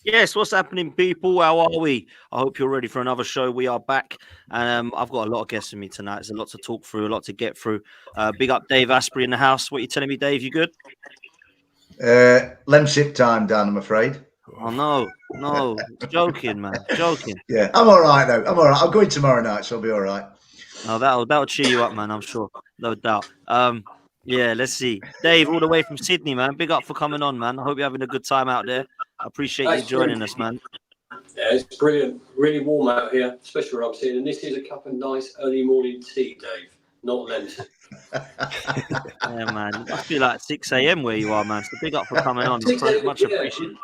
Yes, what's happening, people? How are we? I hope you're ready for another show. We are back. I've got a lot of guests with me tonight. There's a lot to talk through, a lot to get through. Big up Dave Asprey in the house. What are you telling me, Dave? You good? Lemsip time, Dan, I'm afraid. Oh, no. Joking, man. Joking. Yeah, I'm all right, though. I'm all right. I'm going tomorrow night, so I'll be all right. Oh, that'll cheer you up, man. I'm sure. No doubt. Yeah, let's see. Dave, all the way from Sydney, man. Big up for coming on, man. I hope you're having a good time out there. I appreciate you joining us, man. Yeah, it's brilliant. Really warm out here, especially where I'm sitting. And this is a cup of nice early morning tea, Dave, not Lemsip. Yeah, man. It must be like 6 a.m. where you are, man. So big up for coming on. It's much appreciated.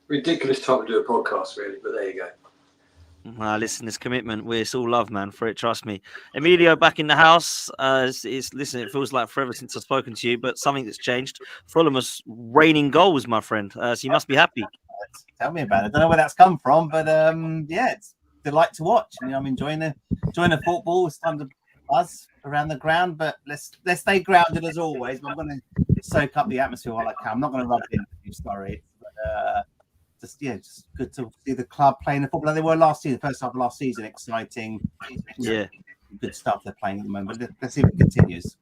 Ridiculous time to do a podcast, really, but there you go. Listen, it's commitment. It's all love, man, for it. Trust me. Emilio back in the house. Listen, it feels like forever since I've spoken to you, but something that's changed. Fulham was raining goals, my friend. So you must be happy. Tell me about it. I don't know where that's come from, but yeah, it's a delight to watch. I'm enjoying the football. It's time to buzz around the ground, but let's stay grounded as always. But I'm going to soak up the atmosphere while I can. I'm not going to rub it in. Sorry, but just good to see the club playing the football like they were last season, first half of last season. Exciting, yeah, good stuff they're playing at the moment. Let's see if it continues.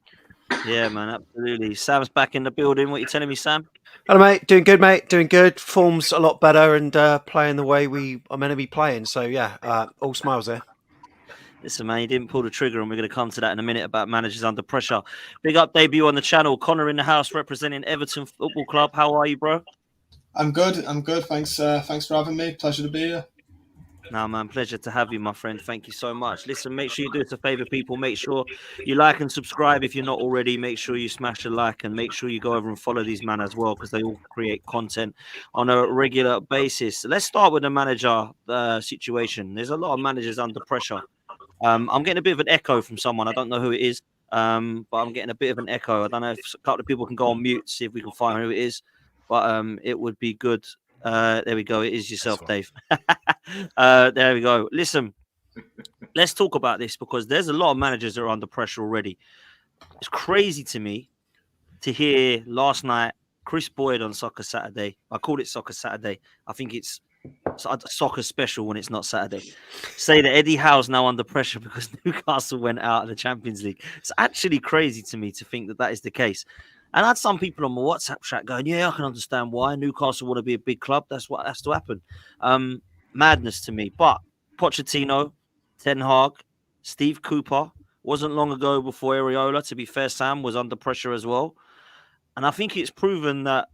Yeah, man, absolutely. Sam's back in the building. What are you telling me, Sam? Hello, mate. Doing good, mate. Doing good. Form's a lot better and playing the way we are meant to be playing. So, yeah, all smiles there. Listen, man, you didn't pull the trigger, and we're going to come to that in a minute about managers under pressure. Big up debut on the channel. Connor in the house representing Everton Football Club. How are you, bro? I'm good. Thanks for having me. Pleasure to be here. No, man, pleasure to have you, my friend. Thank you so much. Listen, make sure you do us a favor, people. Make sure you like and subscribe if you're not already. Make sure you smash a like and make sure you go over and follow these men as well because they all create content on a regular basis. Let's start with the manager situation. There's a lot of managers under pressure. I'm getting a bit of an echo from someone. I don't know who it is, but I'm getting a bit of an echo. I don't know if a couple of people can go on mute, see if we can find who it is, but it would be good. There we go. It is yourself, Dave. There we go. Listen, let's talk about this because there's a lot of managers that are under pressure already. It's crazy to me to hear last night Chris Boyd on Soccer Saturday. I called it Soccer Saturday. I think it's soccer special when it's not Saturday. Say that Eddie Howe's now under pressure because Newcastle went out of the Champions League. It's actually crazy to me to think that is the case. And I had some people on my WhatsApp chat going, yeah, I can understand why Newcastle want to be a big club. That's what has to happen. Madness to me. But Pochettino, Ten Hag, Steve Cooper, wasn't long ago before Areola, to be fair, Sam, was under pressure as well. And I think it's proven that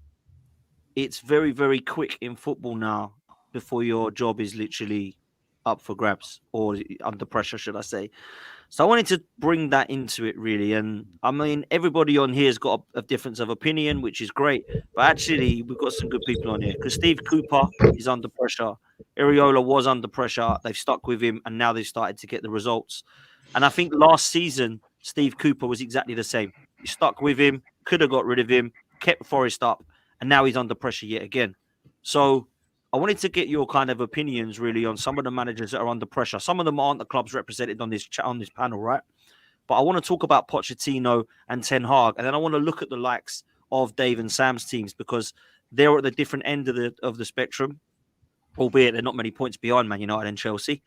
it's very, very quick in football now before your job is literally up for grabs or under pressure, should I say. So I wanted to bring that into it, really. And I mean, everybody on here has got a difference of opinion, which is great. But actually, we've got some good people on here because Steve Cooper is under pressure. Areola was under pressure. They've stuck with him, and now they've started to get the results. And I think last season, Steve Cooper was exactly the same. He stuck with him, could have got rid of him, kept Forest up, and now he's under pressure yet again. So I wanted to get your kind of opinions really on some of the managers that are under pressure. Some of them aren't the clubs represented on this panel, right? But I want to talk about Pochettino and Ten Hag, and then I want to look at the likes of Dave and Sam's teams because they're at the different end of the spectrum, albeit they're not many points behind Man United and Chelsea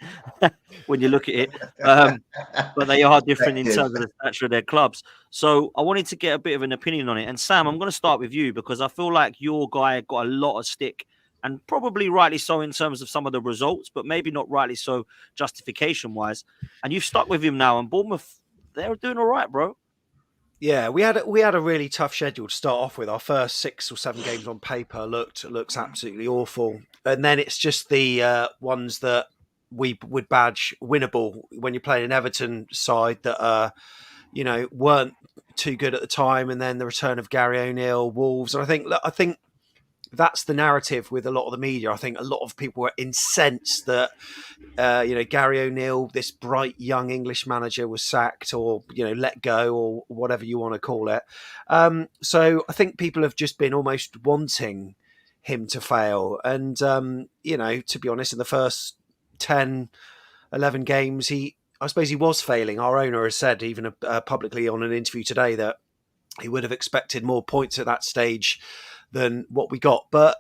when you look at it. But they are different in terms of the stature of their clubs. So I wanted to get a bit of an opinion on it. And Sam, I'm going to start with you because I feel like your guy got a lot of stick. And probably rightly so in terms of some of the results, but maybe not rightly so justification-wise. And you've stuck with him now, and Bournemouth, they're doing all right, bro. Yeah, we had a really tough schedule to start off with. Our first 6 or 7 games on paper looks absolutely awful, and then it's just the ones that we would badge winnable when you're playing an Everton side that weren't too good at the time, and then the return of Gary O'Neill, Wolves, and I think. That's the narrative with a lot of the media. I think a lot of people were incensed that, Gary O'Neill, this bright young English manager, was sacked or, let go or whatever you want to call it. So I think people have just been almost wanting him to fail. And, to be honest, in the first 10, 11 games, I suppose he was failing. Our owner has said, even publicly on an interview today, that he would have expected more points at that stage than what we got. But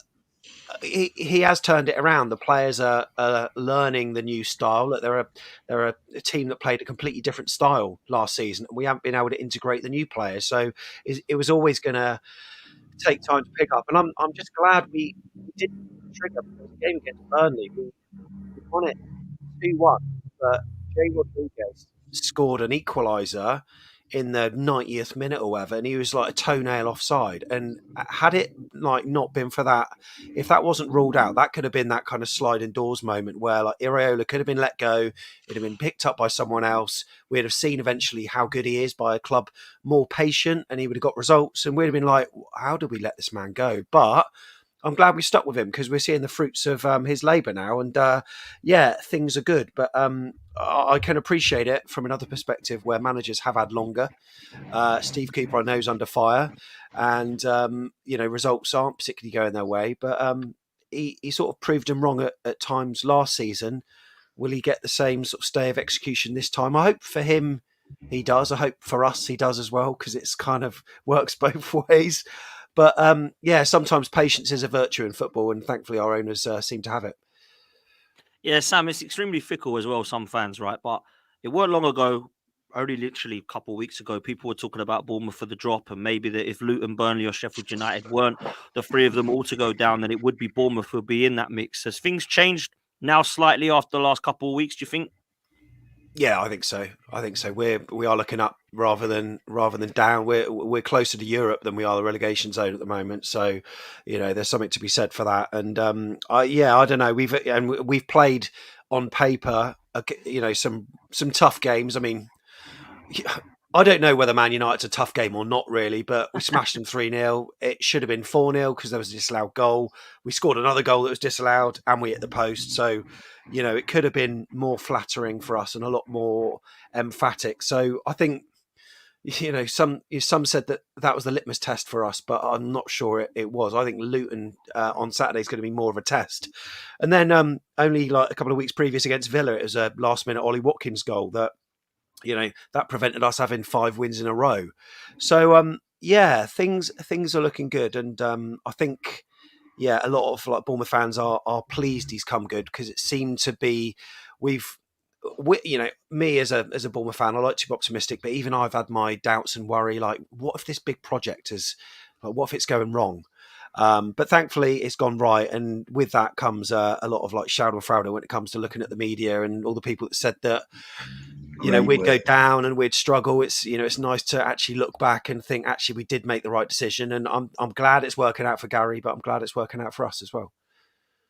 he has turned it around. The players are learning the new style. That they're a team that played a completely different style last season. We haven't been able to integrate the new players, so it was always going to take time to pick up. And I'm just glad we did trigger, because the game against Burnley, we won it 2-1, but Jay Rodriguez scored an equaliser in the 90th minute or whatever, and he was like a toenail offside. And had it like not been for that, if that wasn't ruled out, that could have been that kind of sliding doors moment where like Iraola could have been let go, it'd have been picked up by someone else. We'd have seen eventually how good he is by a club more patient, and he would have got results, and we'd have been like, how did we let this man go? But I'm glad we stuck with him, because we're seeing the fruits of his labour now, and things are good. But I can appreciate it from another perspective where managers have had longer. Steve Cooper, I know, is under fire, and results aren't particularly going their way. But he sort of proved them wrong at times last season. Will he get the same sort of stay of execution this time? I hope for him he does. I hope for us he does as well, because it's kind of works both ways. But sometimes patience is a virtue in football, and thankfully our owners seem to have it. Yeah, Sam, it's extremely fickle as well, some fans, right? But it weren't long ago, only literally a couple of weeks ago, people were talking about Bournemouth for the drop, and maybe that if Luton, Burnley or Sheffield United weren't the three of them all to go down, then it would be Bournemouth who would be in that mix. Has things changed now slightly after the last couple of weeks, do you think? Yeah, I think so. We are looking up rather than down. We're closer to Europe than we are the relegation zone at the moment. So, there's something to be said for that. And I don't know. We've played on paper, some tough games. I mean, I don't know whether Man United's a tough game or not, really, but we smashed them 3-0. It should have been 4-0 because there was a disallowed goal. We scored another goal that was disallowed, and we hit the post. So, it could have been more flattering for us and a lot more emphatic. So I think, some said that was the litmus test for us, but I'm not sure it was. I think Luton on Saturday is going to be more of a test. And then only like a couple of weeks previous against Villa, it was a last-minute Ollie Watkins goal that that prevented us having 5 wins in a row. So things are looking good, and I think a lot of like Bournemouth fans are pleased he's come good, because it seemed to be me as a Bournemouth fan, I like to be optimistic, but even I've had my doubts and worry, like, what if this big project what if it's going wrong? But thankfully it's gone right, and with that comes a lot of like Schadenfreude when it comes to looking at the media and all the people that said that we'd go down and we'd struggle. It's it's nice to actually look back and think actually we did make the right decision, and I'm glad it's working out for Gary, but I'm glad it's working out for us as well.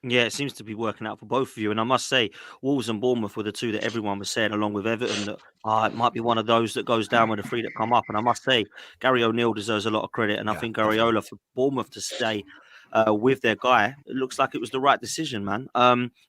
Yeah, it seems to be working out for both of you. And I must say, Wolves and Bournemouth were the two that everyone was saying, along with Everton, that it might be one of those that goes down with the three that come up. And I must say, Gary O'Neill deserves a lot of credit. And I think Ariola for Bournemouth to stay with their guy, it looks like it was the right decision, man.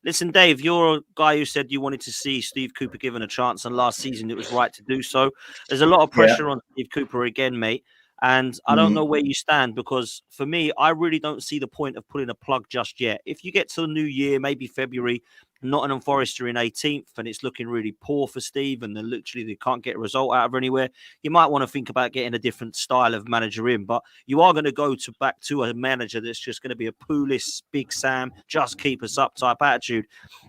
Listen, Dave, you're a guy who said you wanted to see Steve Cooper given a chance, and last season it was right to do so. There's a lot of pressure on Steve Cooper again, mate. And I don't know where you stand, because for me, I really don't see the point of pulling a plug just yet. If you get to the new year, maybe February, Nottingham Forest are in 18th and it's looking really poor for Steve, and then literally they can't get a result out of anywhere, you might want to think about getting a different style of manager in. But you are going to go back to a manager that's just going to be a Pulis, Big Sam, just keep us up type attitude.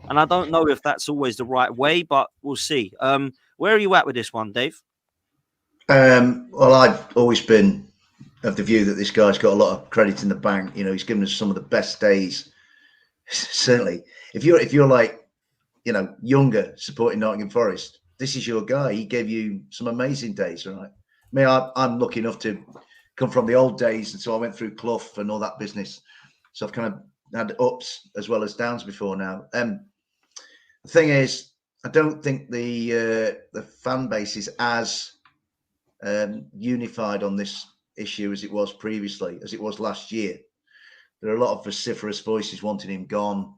And I don't know if that's always the right way, but we'll see. Where are you at with this one, Dave? Well, I've always been of the view that this guy's got a lot of credit in the bank. He's given us some of the best days. Certainly, if you're like, younger, supporting Nottingham Forest, this is your guy. He gave you some amazing days, right? I'm lucky enough to come from the old days, and so I went through Clough and all that business. So I've kind of had ups as well as downs before now. The thing is, I don't think the fan base is as unified on this issue as it was previously, as it was last year. There are a lot of vociferous voices wanting him gone,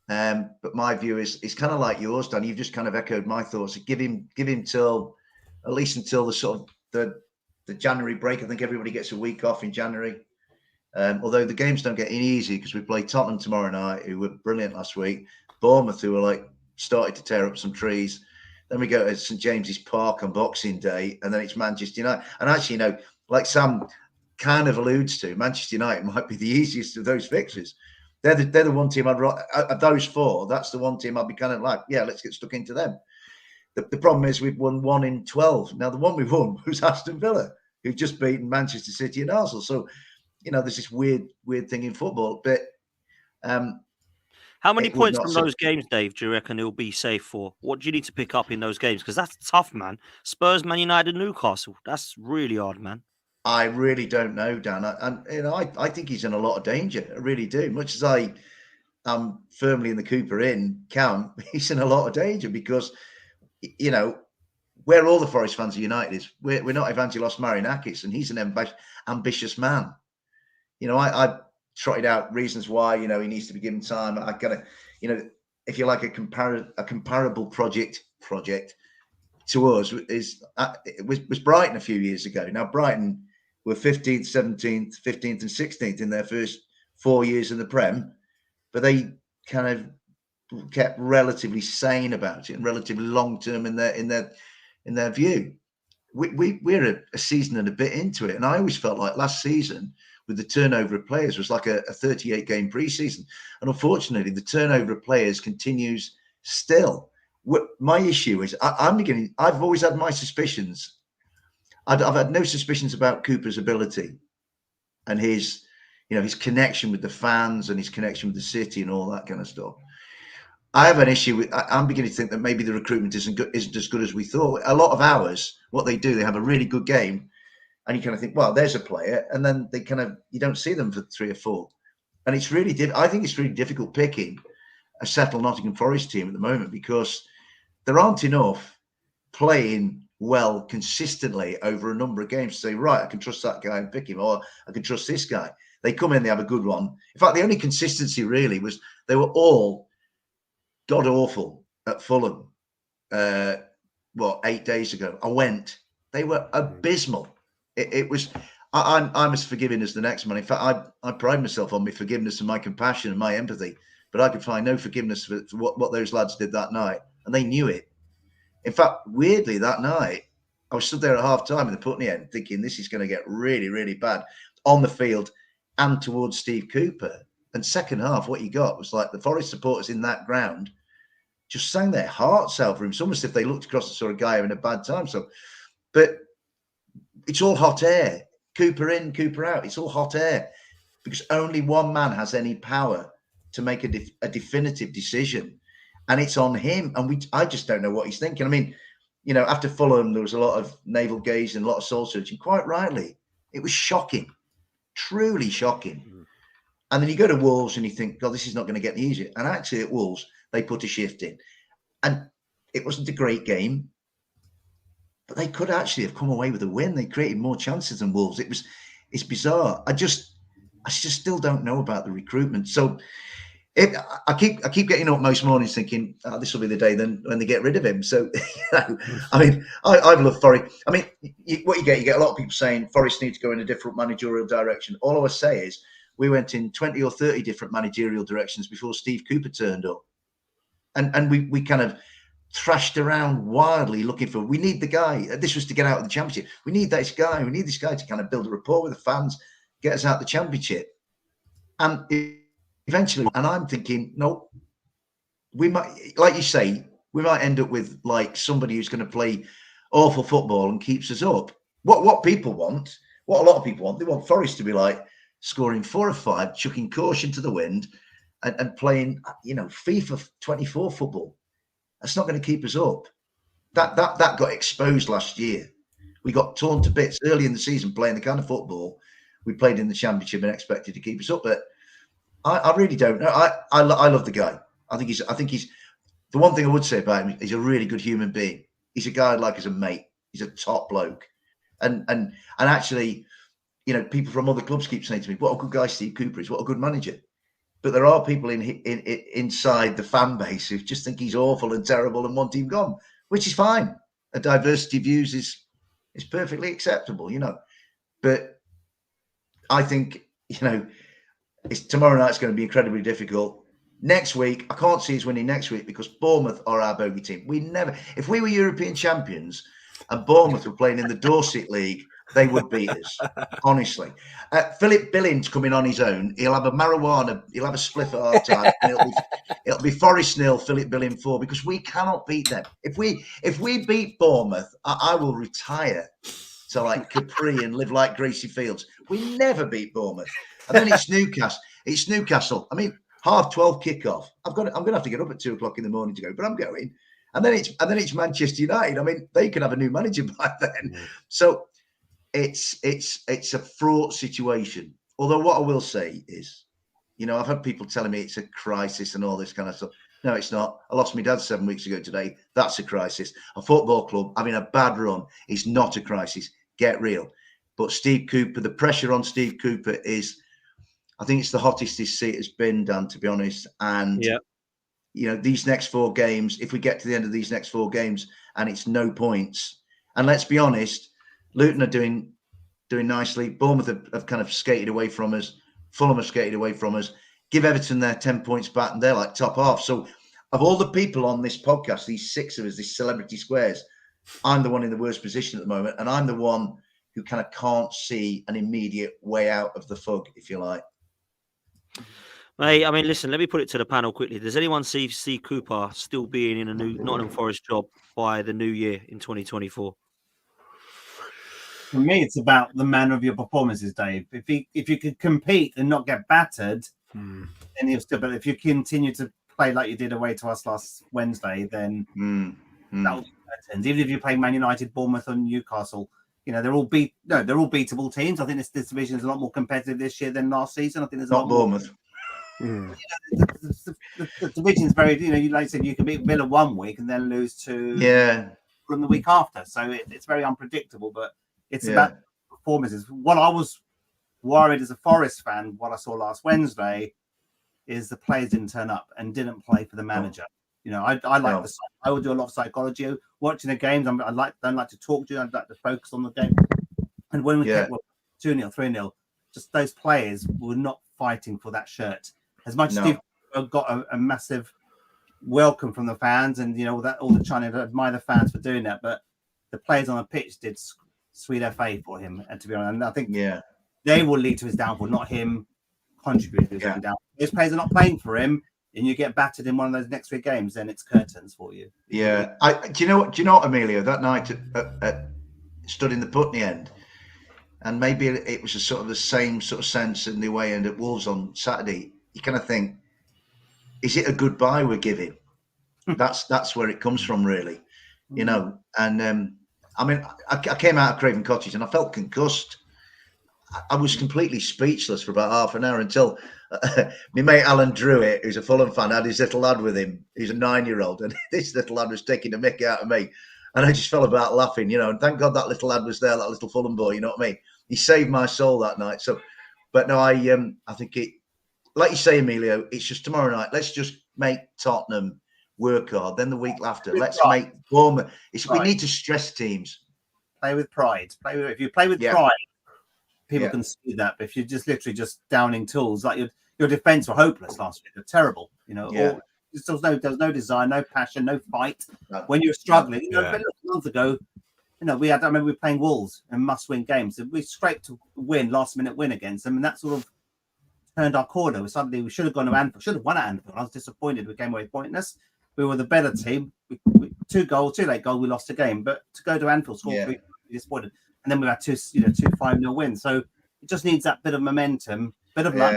but my view is it's kind of like yours, Dan. You've just kind of echoed my thoughts. Give him till at least until the sort of the January break. I think everybody gets a week off in January, although the games don't get any easy, because we play Tottenham tomorrow night, who were brilliant last week, Bournemouth, who were like started to tear up some trees. Then we go to St James's Park on Boxing Day, and then it's Manchester United. And actually, like Sam kind of alludes to, Manchester United might be the easiest of those fixtures. they're the one team of those four. That's the one team I'd be kind of like, yeah, let's get stuck into them. The problem is we've won 1 in 12. Now the one we won was Aston Villa, who've just beaten Manchester City and Arsenal. So, there's this weird thing in football. But how many points from those games, Dave, do you reckon he'll be safe for? What do you need to pick up in those games? Because that's tough, man. Spurs, Man United, Newcastle. That's really hard, man. I really don't know, Dan. I think he's in a lot of danger. I really do. Much as I am firmly in the Cooper Inn camp, he's in a lot of danger because, where all the Forest fans are united is we're not Evangelos Marinakis, and he's an ambitious man. I trotted out reasons why, he needs to be given time. I gotta, if you like a comparable project to us was Brighton a few years ago. Now Brighton were 15th, 17th, 15th, and 16th in their first 4 years in the Prem, but they kind of kept relatively sane about it and relatively long term in their view. We're a season and a bit into it, and I always felt like last season with the turnover of players was like a 38 game preseason, and unfortunately the turnover of players continues still. My issue is I've always had my suspicions. I've had no suspicions about Cooper's ability and his connection with the fans and his connection with the city and all that kind of stuff. I have an issue with. I'm beginning to think that maybe the recruitment isn't as good as we thought. A lot of ours, what they do, they have a really good game, and you kind of think, well, there's a player, and then you don't see them for 3 or 4, and it's really. I think it's really difficult picking a settled Nottingham Forest team at the moment because there aren't enough playing well consistently over a number of games to say, right, I can trust that guy and pick him, or I can trust this guy. They come in, they have a good one. In fact, the only consistency really was they were all god awful at Fulham. 8 days ago? I went. They were abysmal. It was. I'm as forgiving as the next man. In fact, I pride myself on my forgiveness and my compassion and my empathy. But I could find no forgiveness for what those lads did that night, and they knew it. In fact, weirdly, that night I was stood there at half time in the Putney end, thinking this is going to get really, really bad on the field and towards Steve Cooper. And second half, what you got was like the Forest supporters in that ground just sang their hearts out for him. It's almost if they looked across and saw a guy having a bad time. So, but it's all hot air. Cooper in, Cooper out. It's all hot air because only one man has any power to make a definitive decision, and it's on him. And I just don't know what he's thinking. I mean, after Fulham, there was a lot of navel gazing, a lot of soul searching. Quite rightly, it was shocking, truly shocking. Mm-hmm. And then you go to Wolves and you think, God, this is not going to get any easier. And actually, at Wolves, they put a shift in, and it wasn't a great game, but they could actually have come away with a win. They created more chances than Wolves. It's bizarre. I just still don't know about the recruitment. So I keep getting up most mornings thinking, this will be the day then when they get rid of him. So, I mean, I've loved Forest. I mean, you get a lot of people saying Forest need to go in a different managerial direction. All I would say is we went in 20 or 30 different managerial directions before Steve Cooper turned up. And we kind of thrashed around wildly looking for, we need the guy. This was to get out of the championship. We need this guy. We need this guy to kind of build a rapport with the fans, get us out of the championship. And eventually, and I'm thinking, no, we might, like you say, we might end up with like somebody who's going to play awful football and keeps us up. What people want, what a lot of people want, they want Forest to be like scoring 4 or 5, chucking caution to the wind, and playing, FIFA 24 football. That's not going to keep us up. That got exposed last year. We got torn to bits early in the season playing the kind of football we played in the championship and expected to keep us up. But I really don't know. I love the guy. I think he's the one thing I would say about him. He's a really good human being. He's a guy I'd like as a mate. He's a top bloke. And actually, people from other clubs keep saying to me, "What a good guy Steve Cooper is. What a good manager." But there are people inside the fan base who just think he's awful and terrible and want him gone, which is fine. A diversity of views is perfectly acceptable, But I think, tomorrow night's going to be incredibly difficult. Next week, I can't see us winning next week because Bournemouth are our bogey team. If we were European champions and Bournemouth were playing in the Dorset League They would beat us, honestly. Philip Billings coming on his own. He'll have a marijuana. He'll have a spliff at half time. And it'll be Forest 0, Philip Billings 4, because we cannot beat them. If we beat Bournemouth, I will retire to like Capri and live like Gracie Fields. We never beat Bournemouth. And then it's Newcastle. It's Newcastle. I mean, 12:30 kickoff. I'm gonna have to get up at 2:00 in the morning to go, but I'm going. And then it's Manchester United. I mean, they could have a new manager by then. So it's a fraught situation. Although what I will say is, I've had people telling me it's a crisis and all this kind of stuff. No, it's not. I lost my dad 7 weeks ago today. That's a crisis. A football club having a bad run is not a crisis. Get real. But Steve Cooper, the pressure on Steve Cooper is, I think it's the hottest his seat has been, Dan, to be honest. And, these next 4 games, if we get to the end of these next 4 games and it's no points, and let's be honest, Luton are doing nicely. Bournemouth have kind of skated away from us. Fulham have skated away from us. Give Everton their 10 points back and they're like top half. So of all the people on this podcast, these 6 of us, these celebrity squares, I'm the one in the worst position at the moment. And I'm the one who kind of can't see an immediate way out of the fog, if you like. Mate, I mean, listen, let me put it to the panel quickly. Does anyone see Cooper still being in a new Nottingham Forest job by the new year in 2024? For me, it's about the manner of your performances, Dave. If you could compete and not get battered, then you'll still. But if you continue to play like you did away to us last Wednesday, then that'll be curtains. Even if you play Man United, Bournemouth, and Newcastle, they're all beatable teams. I think this division is a lot more competitive this year than last season. I think there's a lot Bournemouth. More. The division's very, like I said, you can beat Villa 1 week and then lose to from the week after. So it's very unpredictable, but it's about performances. What I was worried as a Forest fan, what I saw last Wednesday, is the players didn't turn up and didn't play for the manager. I would do a lot of psychology watching the games. Don't like to talk to you. I'd like to focus on the game. And when we kept 2-0, 3-0, just those players were not fighting for that shirt. As much as Steve got a massive welcome from the fans, and all the trying to admire the fans for doing that, but the players on the pitch did sweet FA for him. And to be honest, and I think they will lead to his downfall, not him contributing to his downfall. Those players are not playing for him, and you get battered in one of those next 3 games, then it's curtains for you. Yeah. Do you know what, Emilio? That night stood in the Putney end, and maybe it was the same sort of sense in the away end at Wolves on Saturday. You kind of think, is it a goodbye we're giving? That's where it comes from, really, And I mean, I came out of Craven Cottage and I felt concussed. I was completely speechless for about half an hour until my mate Alan Druitt, who's a Fulham fan, had his little lad with him. He's a 9-year-old, and this little lad was taking the mick out of me. And I just fell about laughing, and thank God that little lad was there, that little Fulham boy, you know what I mean? He saved my soul that night. So, but no, I think it, like you say, Emilio, it's just tomorrow night. Let's just make Tottenham work hard. Then the week after, let's make Bournemouth. We need to stress teams. Play with pride. If you play with pride, people can see that. But if you're just literally just downing tools, like your defense were hopeless last week. They're terrible. There was no desire, no passion, no fight. When you're struggling, a month ago, I remember we were playing Wolves in must-win games. We scraped a last-minute win against them, and that sort of turned our corner. We should have gone to Anfield. Should have won at Anfield. I was disappointed. We came away pointless. We were the better team. 2 late goal, we lost the game. But to go to Anfield, score 3, we disappointed. And then we had 2 5-0 wins. So it just needs that bit of momentum, bit of luck.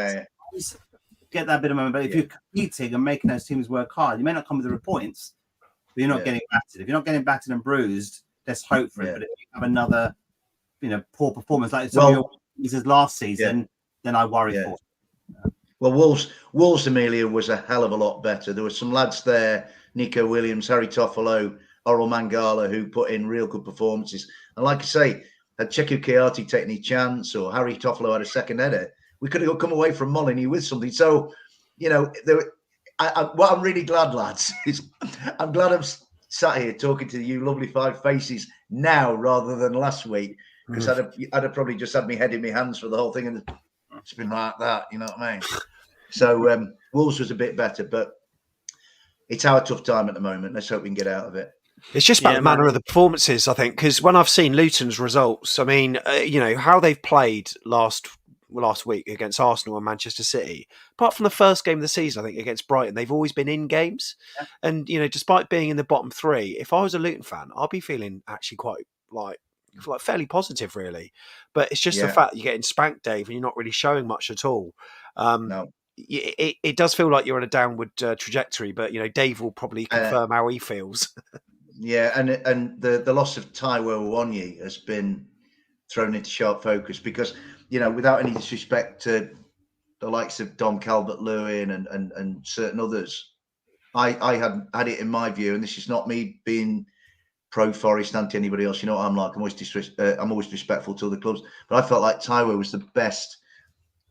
Get that bit of momentum. But if you're competing and making those teams work hard, you may not come with the points, but you're not getting battered. If you're not getting battered and bruised, let's hope for it. But if you have another, poor performance like some of your performances last season, then I worry for it. Well, Wolves, Amelia, was a hell of a lot better. There were some lads there, Nico Williams, Harry Toffolo, Oral Mangala, who put in real good performances. And like I say, had Cheku Keati taken a chance or Harry Toffolo had a second header, we could have come away from Molineux with something. So, what I'm really glad, lads, is I'm glad I'm sat here talking to you lovely 5 faces now rather than last week, because I'd have probably just had my head in my hands for the whole thing, and it's been like that, you know what I mean? So Wolves was a bit better, but it's our tough time at the moment. Let's hope we can get out of it. It's just about Yeah, the manner man. of the performances, I think, because when I've seen Luton's results, I mean, how they've played last week against Arsenal and Manchester City. Apart from the first game of the season, I think against Brighton, they've always been in games, and despite being in the bottom three, if I was a Luton fan, I'd be feeling actually quite like fairly positive, really. But it's just the Yeah. fact that you're getting spanked, Dave, and you're not really showing much at all. No. It does feel like you're on a downward trajectory, but Dave will probably confirm how he feels. Yeah, and the loss of Taiwo Awoniyi has been thrown into sharp focus because, without any disrespect to the likes of Dom Calvert-Lewin and certain others, I had it in my view, and this is not me being pro Forest, anti anybody else. You know what I'm like. I'm always respectful to other clubs, but I felt like Taiwo was the best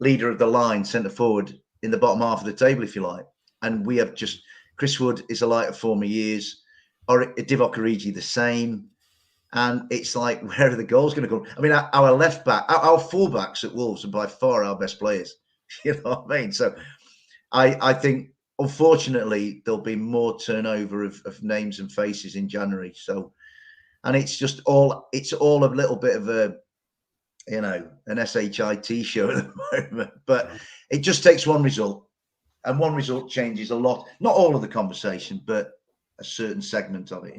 leader of the line, centre forward in the bottom half of the table, if you like. And we have just Chris Wood is a light of former years, or Divock Origi the same. And it's like, where are the goals going to come? I mean, our left back, our fullbacks at Wolves are by far our best players. You know what I mean? So I think, unfortunately, there'll be more turnover of names and faces in January. So, and it's all a little bit of an SHIT show at the moment. But it just takes one result, and one result changes a lot. Not all of the conversation, but a certain segment of it,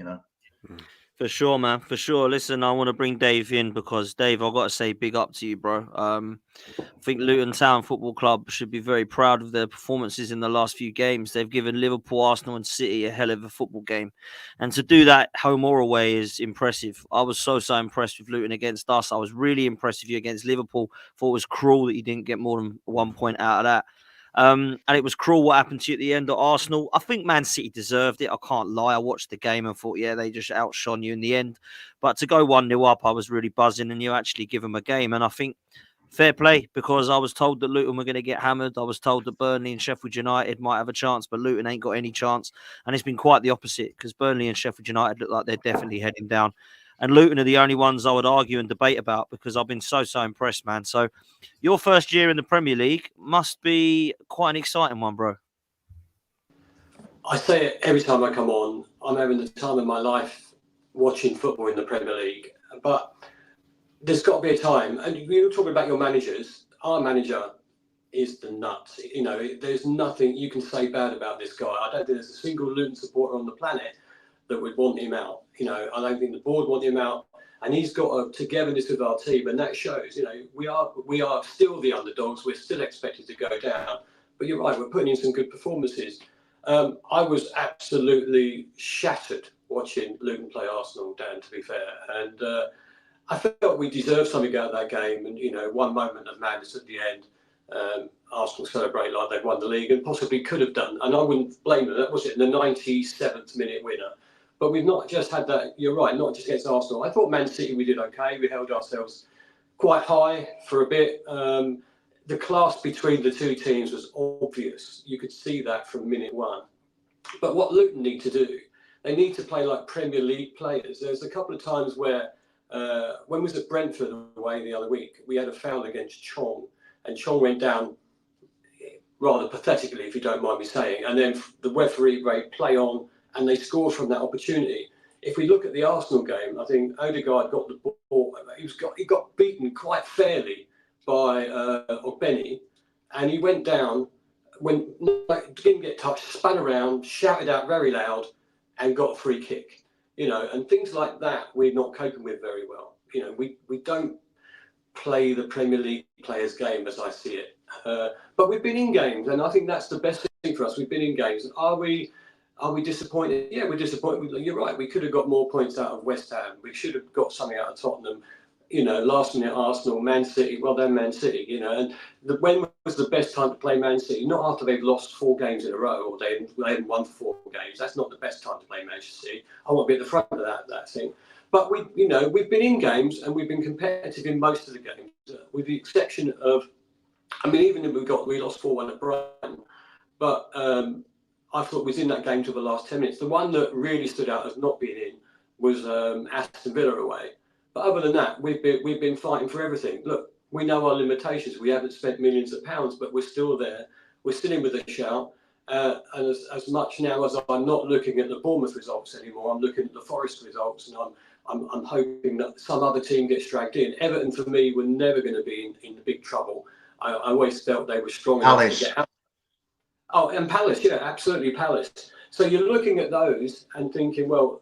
For sure, man. For sure. Listen, I want to bring Dave in because Dave, I've got to say big up to you, bro. I think Luton Town Football Club should be very proud of their performances in the last few games. They've given Liverpool, Arsenal, and City a hell of a football game. And to do that home or away is impressive. I was so impressed with Luton against us. I was really impressed with you against Liverpool. Thought it was cruel that you didn't get more than 1 point out of that. And it was cruel what happened to you at the end of Arsenal. I think Man City deserved it. I can't lie. I watched the game and thought, yeah, they just outshone you in the end. But to go 1-0 up, I was really buzzing, and you actually give them a game. And I think fair play, because I was told that Luton were going to get hammered. I was told that Burnley and Sheffield United might have a chance, but Luton ain't got any chance. And it's been quite the opposite, because Burnley and Sheffield United look like they're definitely heading down. And Luton are the only ones I would argue and debate about, because I've been so impressed, man. So your first year in the Premier League must be quite an exciting one, bro. I say it every time I come on. I'm having the time of my life watching football in the Premier League. But there's got to be a time. And you were talking about your managers. Our manager is the nuts. There's nothing you can say bad about this guy. I don't think there's a single Luton supporter on the planet that would want him out. I don't think the board want him out. And he's got a togetherness with our team, and that shows. We are still the underdogs. We're still expected to go down. But you're right. We're putting in some good performances. I was absolutely shattered watching Luton play Arsenal, Dan, to be fair. And I felt we deserved something out of that game. And, one moment of madness at the end. Arsenal celebrate like they've won the league, and possibly could have done. And I wouldn't blame them. That was it, the 97th minute winner. But we've not just had that, you're right, not just against Arsenal. I thought Man City, we did okay. We held ourselves quite high for a bit. The class between the two teams was obvious. You could see that from minute one. But what Luton need to do, they need to play like Premier League players. There's a couple of times where, when we was at Brentford away the other week, we had a foul against Chong, and Chong went down rather pathetically, if you don't mind me saying. And then the referee rate play on, and they scored from that opportunity. If we look at the Arsenal game, I think Odegaard got the ball. He got beaten quite fairly by Ogbeni, and he went down, didn't get touched, span around, shouted out very loud, and got a free kick. And things like that we're not coping with very well. We don't play the Premier League players' game as I see it. But we've been in games, and I think that's the best thing for us. We've been in games. Are we disappointed? Yeah, we're disappointed. You're right. We could have got more points out of West Ham. We should have got something out of Tottenham. Last minute Arsenal, Man City. Well, then Man City. And when was the best time to play Man City? Not after they've lost 4 games in a row, or they hadn't won 4 games. That's not the best time to play Manchester City. I want to be at the front of that thing. But we've been in games, and we've been competitive in most of the games, with the exception of, even if we lost 4-1 at Brighton, but I thought was in that game till the last 10 minutes. The one that really stood out as not being in was Aston Villa away. But other than that, we've been fighting for everything. Look, we know our limitations. We haven't spent millions of pounds, but we're still there. We're still in with a shout. And as much now as I'm not looking at the Bournemouth results anymore, I'm looking at the Forest results, and I'm hoping that some other team gets dragged in. Everton, for me, were never going to be in big trouble. I always felt they were strong enough to get out. Oh, and Palace, yeah, absolutely Palace. So you're looking at those and thinking, well,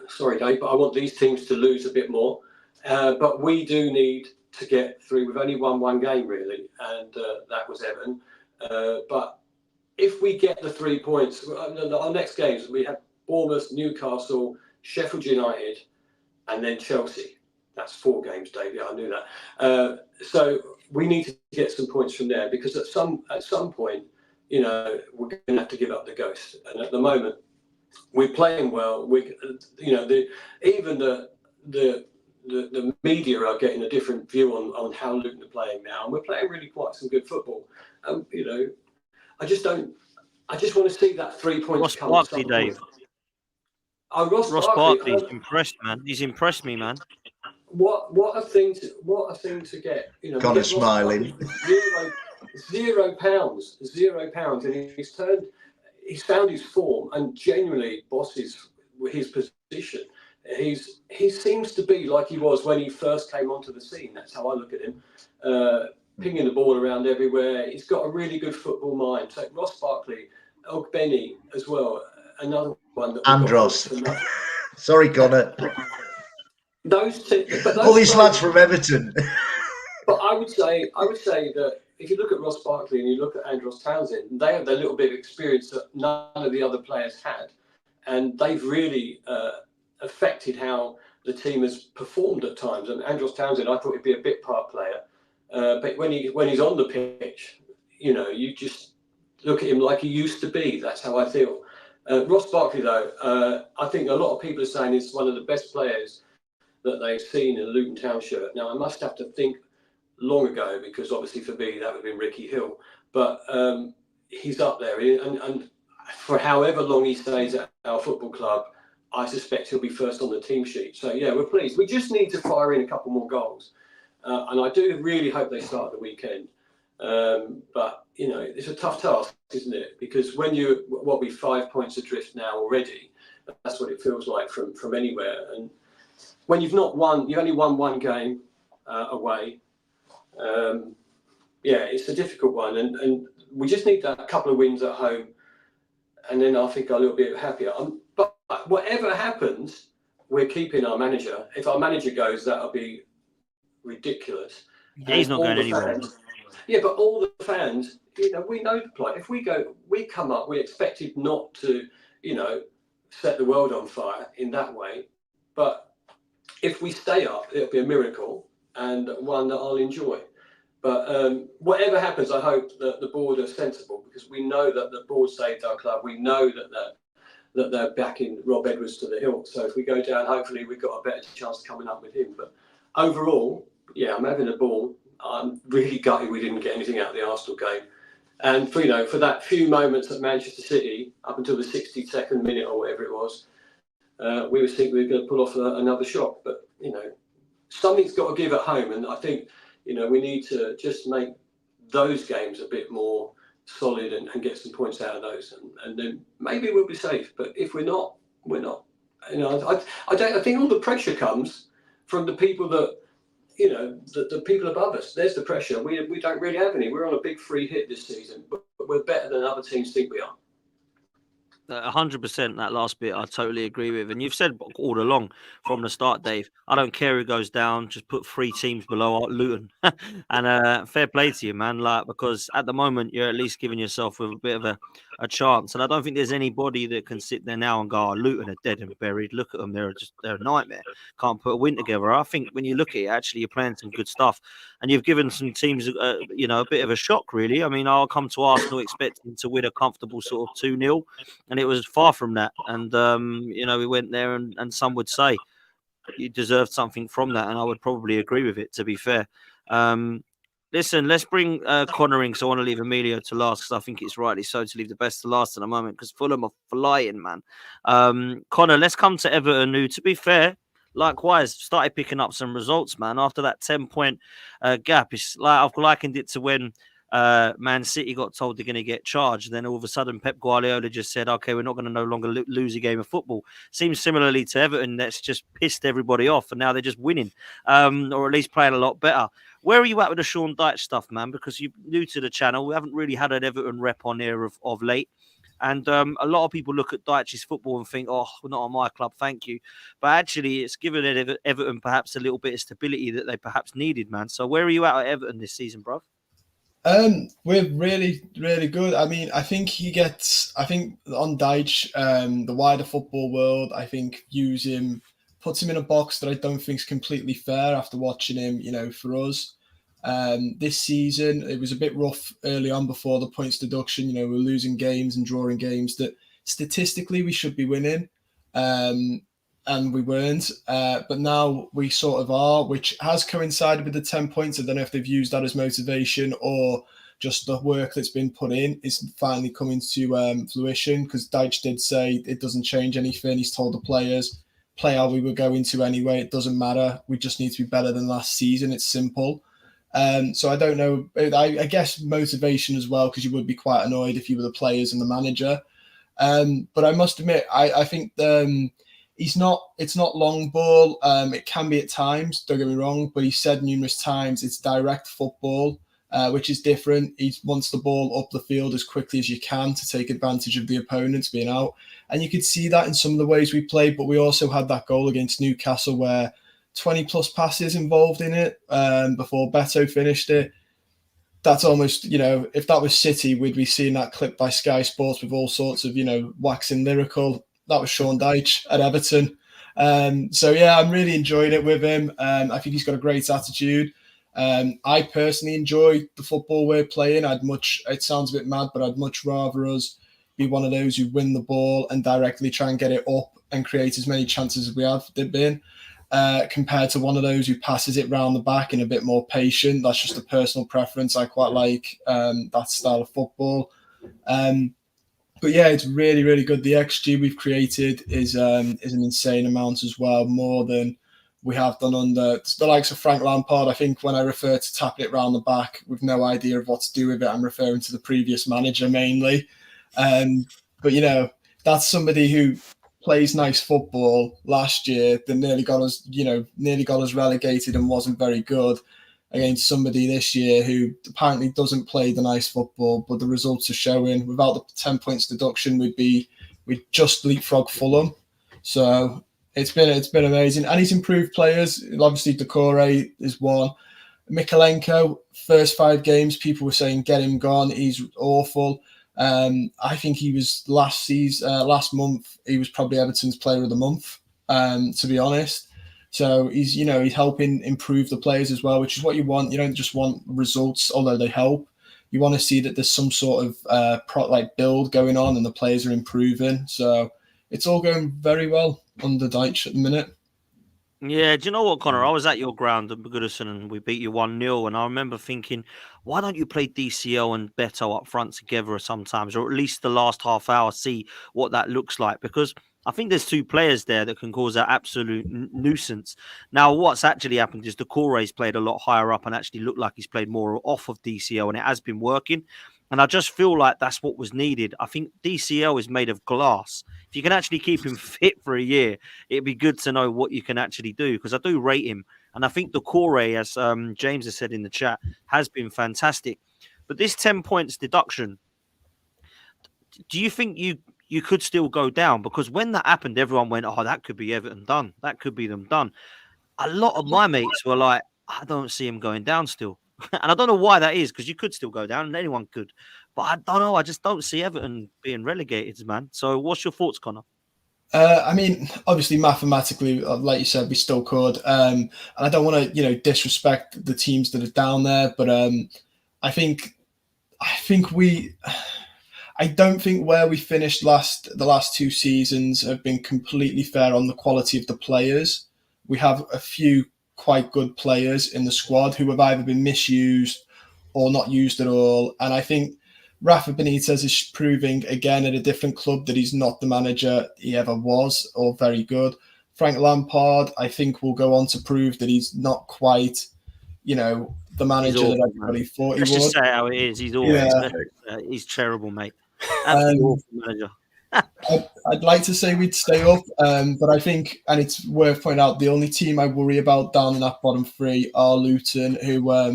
sorry, Dave, but I want these teams to lose a bit more. But we do need to get through. We've only won one game, really, and that was Everton. But if we get the 3 points, our next games, we have Bournemouth, Newcastle, Sheffield United, and then Chelsea. That's 4 games, Dave. Yeah, I knew that. So we need to get some points from there, because at some point, we're going to have to give up the ghost. And at the moment, we're playing well. Even the media are getting a different view on how Luton are playing now, and we're playing really quite some good football. I just want to see that 3 points Ross come. Barkley, Dave. Oh, Ross Barkley, he's impressed, man. He's impressed me, man. What a thing to get. Connor smiling. £0, and he's found his form and genuinely bosses his position. He seems to be like he was when he first came onto the scene. That's how I look at him. Pinging the ball around everywhere. He's got a really good football mind. So Ross Barkley, Benny as well. Another one that Andros. Sorry, Connor. All these lads from Everton. But I would say that if you look at Ross Barkley and you look at Andros Townsend, they have their little bit of experience that none of the other players had, and they've really affected how the team has performed at times. And Andros Townsend, I thought he'd be a bit part player, but when he's on the pitch, you just look at him like he used to be. That's how I feel. Ross Barkley, though, I think a lot of people are saying he's one of the best players that they've seen in a Luton Town shirt. Now, I must have to think long ago, because obviously for me that would have been Ricky Hill, but he's up there, and for however long he stays at our football club, I suspect he'll be first on the team sheet. So yeah, we're pleased. We just need to fire in a couple more goals, and I do really hope they start the weekend. But it's a tough task, isn't it? Because when we're 5 points adrift now already, that's what it feels like from anywhere. And when you've only won one game away. It's a difficult one, and we just need a couple of wins at home, and then I think I'm a little bit happier. But whatever happens, we're keeping our manager. If our manager goes, that'll be ridiculous. Yeah, he's not going anywhere. Yeah, but all the fans, we know the play. If we come up, we expected not to, set the world on fire in that way. But if we stay up, it'll be a miracle, and one that I'll enjoy. But whatever happens, I hope that the board are sensible, because we know that the board saved our club. We know that they're backing Rob Edwards to the hilt. So if we go down, hopefully we've got a better chance of coming up with him. But overall, yeah, I'm having a ball. I'm really gutted we didn't get anything out of the Arsenal game. And for that few moments at Manchester City, up until the 62nd minute or whatever it was, we were thinking we were going to pull off another shot. But something's got to give at home, and I think we need to just make those games a bit more solid and get some points out of those, and then maybe we'll be safe. But if we're not, we're not. I think all the pressure comes from the people that the people above us. There's the pressure. We don't really have any. We're on a big free hit this season, but we're better than other teams think we are. 100%. That last bit I totally agree with, and you've said all along from the start, Dave, I don't care who goes down, just put 3 teams below Luton. And fair play to you, man, because at the moment you're at least giving yourself a bit of a chance, and I don't think there's anybody that can sit there now and go, Luton are dead and buried, look at them, they're a nightmare, can't put a win together. I think when you look at it, actually you're playing some good stuff, and you've given some teams a bit of a shock, really. I mean, I'll come to Arsenal expecting to win a comfortable sort of 2-0, and it was far from that. And, we went there and some would say you deserved something from that. And I would probably agree with it, to be fair. Listen, let's bring Connor in, because I want to leave Emilio to last, because I think it's rightly so to leave the best to last at the moment, because Fulham are flying, man. Connor, let's come to Everton, who, to be fair, likewise, started picking up some results, man. After that 10-point gap, it's like I've likened it to when Man City got told they're going to get charged. Then all of a sudden, Pep Guardiola just said, okay, we're not going to no longer lose a game of football. Seems similarly to Everton, that's just pissed everybody off, and now they're just winning, or at least playing a lot better. Where are you at with the Sean Dyche stuff, man? Because you're new to the channel. We haven't really had an Everton rep on here of late. And a lot of people look at Dyche's football and think, oh, not on my club, thank you. But actually, it's given Everton perhaps a little bit of stability that they perhaps needed, man. So where are you at Everton this season, bro? We're really, really good. I mean, I think on Dyche, the wider football world, I think puts him in a box that I don't think is completely fair after watching him, for us. This season, it was a bit rough early on before the points deduction. We're losing games and drawing games that statistically we should be winning. And we weren't. But now we sort of are, which has coincided with the 10 points. I don't know if they've used that as motivation or just the work that's been put in is finally coming to fruition, because Dyche did say it doesn't change anything. He's told the players, play how we were going to anyway. It doesn't matter. We just need to be better than last season. It's simple. So I don't know. I guess motivation as well, because you would be quite annoyed if you were the players and the manager. But I must admit, I think it's not long ball. It can be at times, don't get me wrong, but he said numerous times it's direct football, which is different. He wants the ball up the field as quickly as you can to take advantage of the opponents being out. And you could see that in some of the ways we played, but we also had that goal against Newcastle where 20 plus passes involved in it before Beto finished it. That's almost, if that was City, we'd be seeing that clip by Sky Sports with all sorts of, waxing lyrical. That was Sean Dyche at Everton. So, yeah, I'm really enjoying it with him. I think he's got a great attitude. I personally enjoy the football we're playing. It sounds a bit mad, but I'd much rather us be one of those who win the ball and directly try and get it up and create as many chances as we have been, compared to one of those who passes it round the back and a bit more patient. That's just a personal preference. I quite like that style of football. But yeah, it's really, really good. The XG we've created is an insane amount as well, more than we have done under the likes of Frank Lampard. I think when I refer to tapping it round the back with no idea of what to do with it, I'm referring to the previous manager mainly. But that's somebody who plays nice football last year that nearly got us relegated and wasn't very good, against somebody this year who apparently doesn't play the nice football, but the results are showing. Without the 10 points deduction, we'd just leapfrog Fulham. So it's been amazing, and he's improved players. Obviously, Decore is one. Mikalenko, first 5 games, people were saying get him gone. He's awful. I think he was last month. He was probably Everton's Player of the Month, to be honest. So he's helping improve the players as well, which is what you want. You don't just want results, although they help. You want to see that there's some sort of build going on and the players are improving. So it's all going very well under Dyche at the minute. Yeah, do you know what, Connor? I was at your ground at Goodison and we beat you 1-0. And I remember thinking, why don't you play DCL and Beto up front together sometimes, or at least the last half hour, see what that looks like? Because I think there's 2 players there that can cause an absolute nuisance. Now, what's actually happened is Decore's played a lot higher up and actually looked like he's played more off of DCL, and it has been working. And I just feel like that's what was needed. I think DCL is made of glass. If you can actually keep him fit for a year, it'd be good to know what you can actually do, because I do rate him. And I think Decore, as James has said in the chat, has been fantastic. But this 10 points deduction, do you think you could still go down? Because when that happened, everyone went, oh, that could be Everton done. That could be them done. A lot of my mates were like, I don't see him going down still. And I don't know why that is, because you could still go down and anyone could. But I don't know. I just don't see Everton being relegated, man. So what's your thoughts, Connor? I mean, obviously, mathematically, like you said, we still could. And I don't want to, disrespect the teams that are down there. But I don't think where we finished the last 2 seasons have been completely fair on the quality of the players. We have a few quite good players in the squad who have either been misused or not used at all. And I think Rafa Benitez is proving again at a different club that he's not the manager he ever was, or very good. Frank Lampard, I think, will go on to prove that he's not quite, the manager awful, that everybody thought he Let's just would. say how it is. He's awful. Yeah. He's terrible, mate. Absolutely awful manager. I'd like to say we'd stay up, but I think, and it's worth pointing out, the only team I worry about down in that bottom three are Luton, who are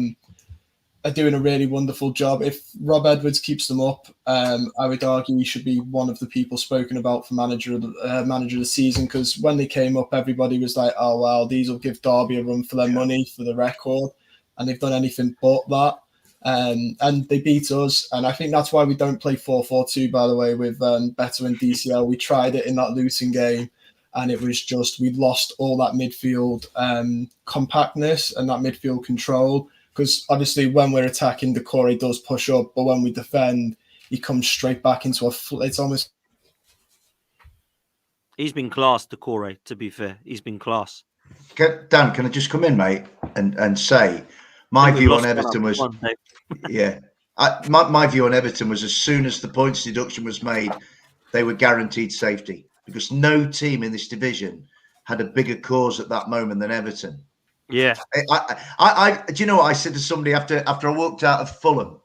doing a really wonderful job. If Rob Edwards keeps them up, I would argue he should be one of the people spoken about for manager of the season, because when they came up, everybody was like, oh, wow, these will give Derby a run for their money for the record, and they've done anything but that. And they beat us, and I think that's why we don't play 4-4-2, by the way, with Beto and DCL. We tried it in that Luton game, and it was just, we lost all that midfield compactness and that midfield control, because obviously when we're attacking, Decore does push up, but when we defend, he comes straight back into it's almost... He's been class, Decore, to be fair. He's been class. Dan, can I just come in, mate, and say my view on Everton was... Yeah. My view on Everton was, as soon as the points deduction was made, they were guaranteed safety, because no team in this division had a bigger cause at that moment than Everton. Yeah. I do you know what I said to somebody after I walked out of Fulham,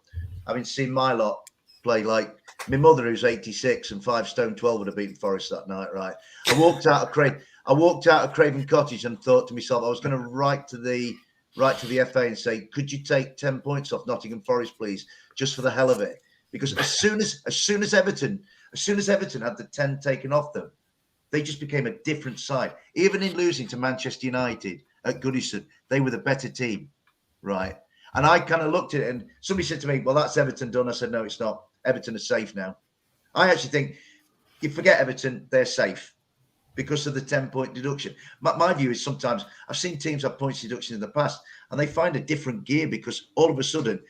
having seen my lot play? Like, my mother, who's 86 and 5 stone 12, would have beaten Forest that night, right? I walked out of Craven Cottage and thought to myself, I was going to write to the FA and say, could you take 10 points off Nottingham Forest, please, just for the hell of it? Because as soon as Everton had the 10 taken off them, they just became a different side. Even in losing to Manchester United at Goodison, they were the better team, right? And I kind of looked at it, and somebody said to me, well, that's Everton done. I said, no, it's not. Everton are safe now. I actually think, you forget Everton, they're safe because of the 10-point deduction. My view is, sometimes I've seen teams have points deduction in the past, and they find a different gear because all of a sudden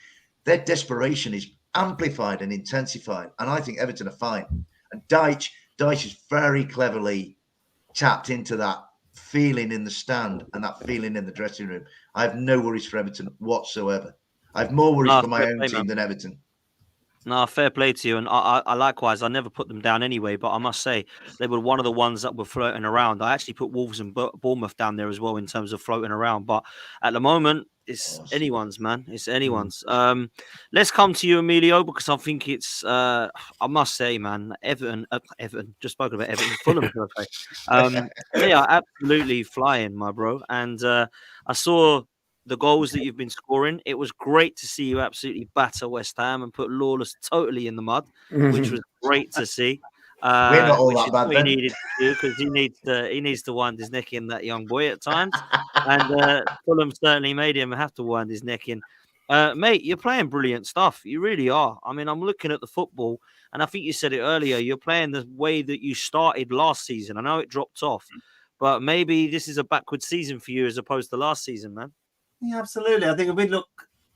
their desperation is amplified and intensified. And I think Everton are fine. And Dyche is very cleverly tapped into that feeling in the stand and that feeling in the dressing room. I have no worries for Everton whatsoever. I have more worries for my own team than Everton. No, fair play to you. And I likewise, I never put them down anyway, but I must say they were one of the ones that were floating around. I actually put Wolves and Bournemouth down there as well in terms of floating around. But at the moment, it's anyone's, man. It's anyone's. Let's come to you, Emilio, because I think it's, I must say, man, Everton, just spoken about Everton, Fulham. They are absolutely flying, my bro. And I saw the goals that you've been scoring. It was great to see you absolutely batter West Ham and put Lawless totally in the mud, which was great to see. We're not all that bad, he needed to do, because he needs to wind his neck in, that young boy, at times. And Fulham certainly made him have to wind his neck in. Mate, you're playing brilliant stuff. You really are. I mean, I'm looking at the football, and I think you said it earlier. You're playing the way that you started last season. I know it dropped off, but maybe this is a backward season for you as opposed to last season, man. Yeah, absolutely. I think if we look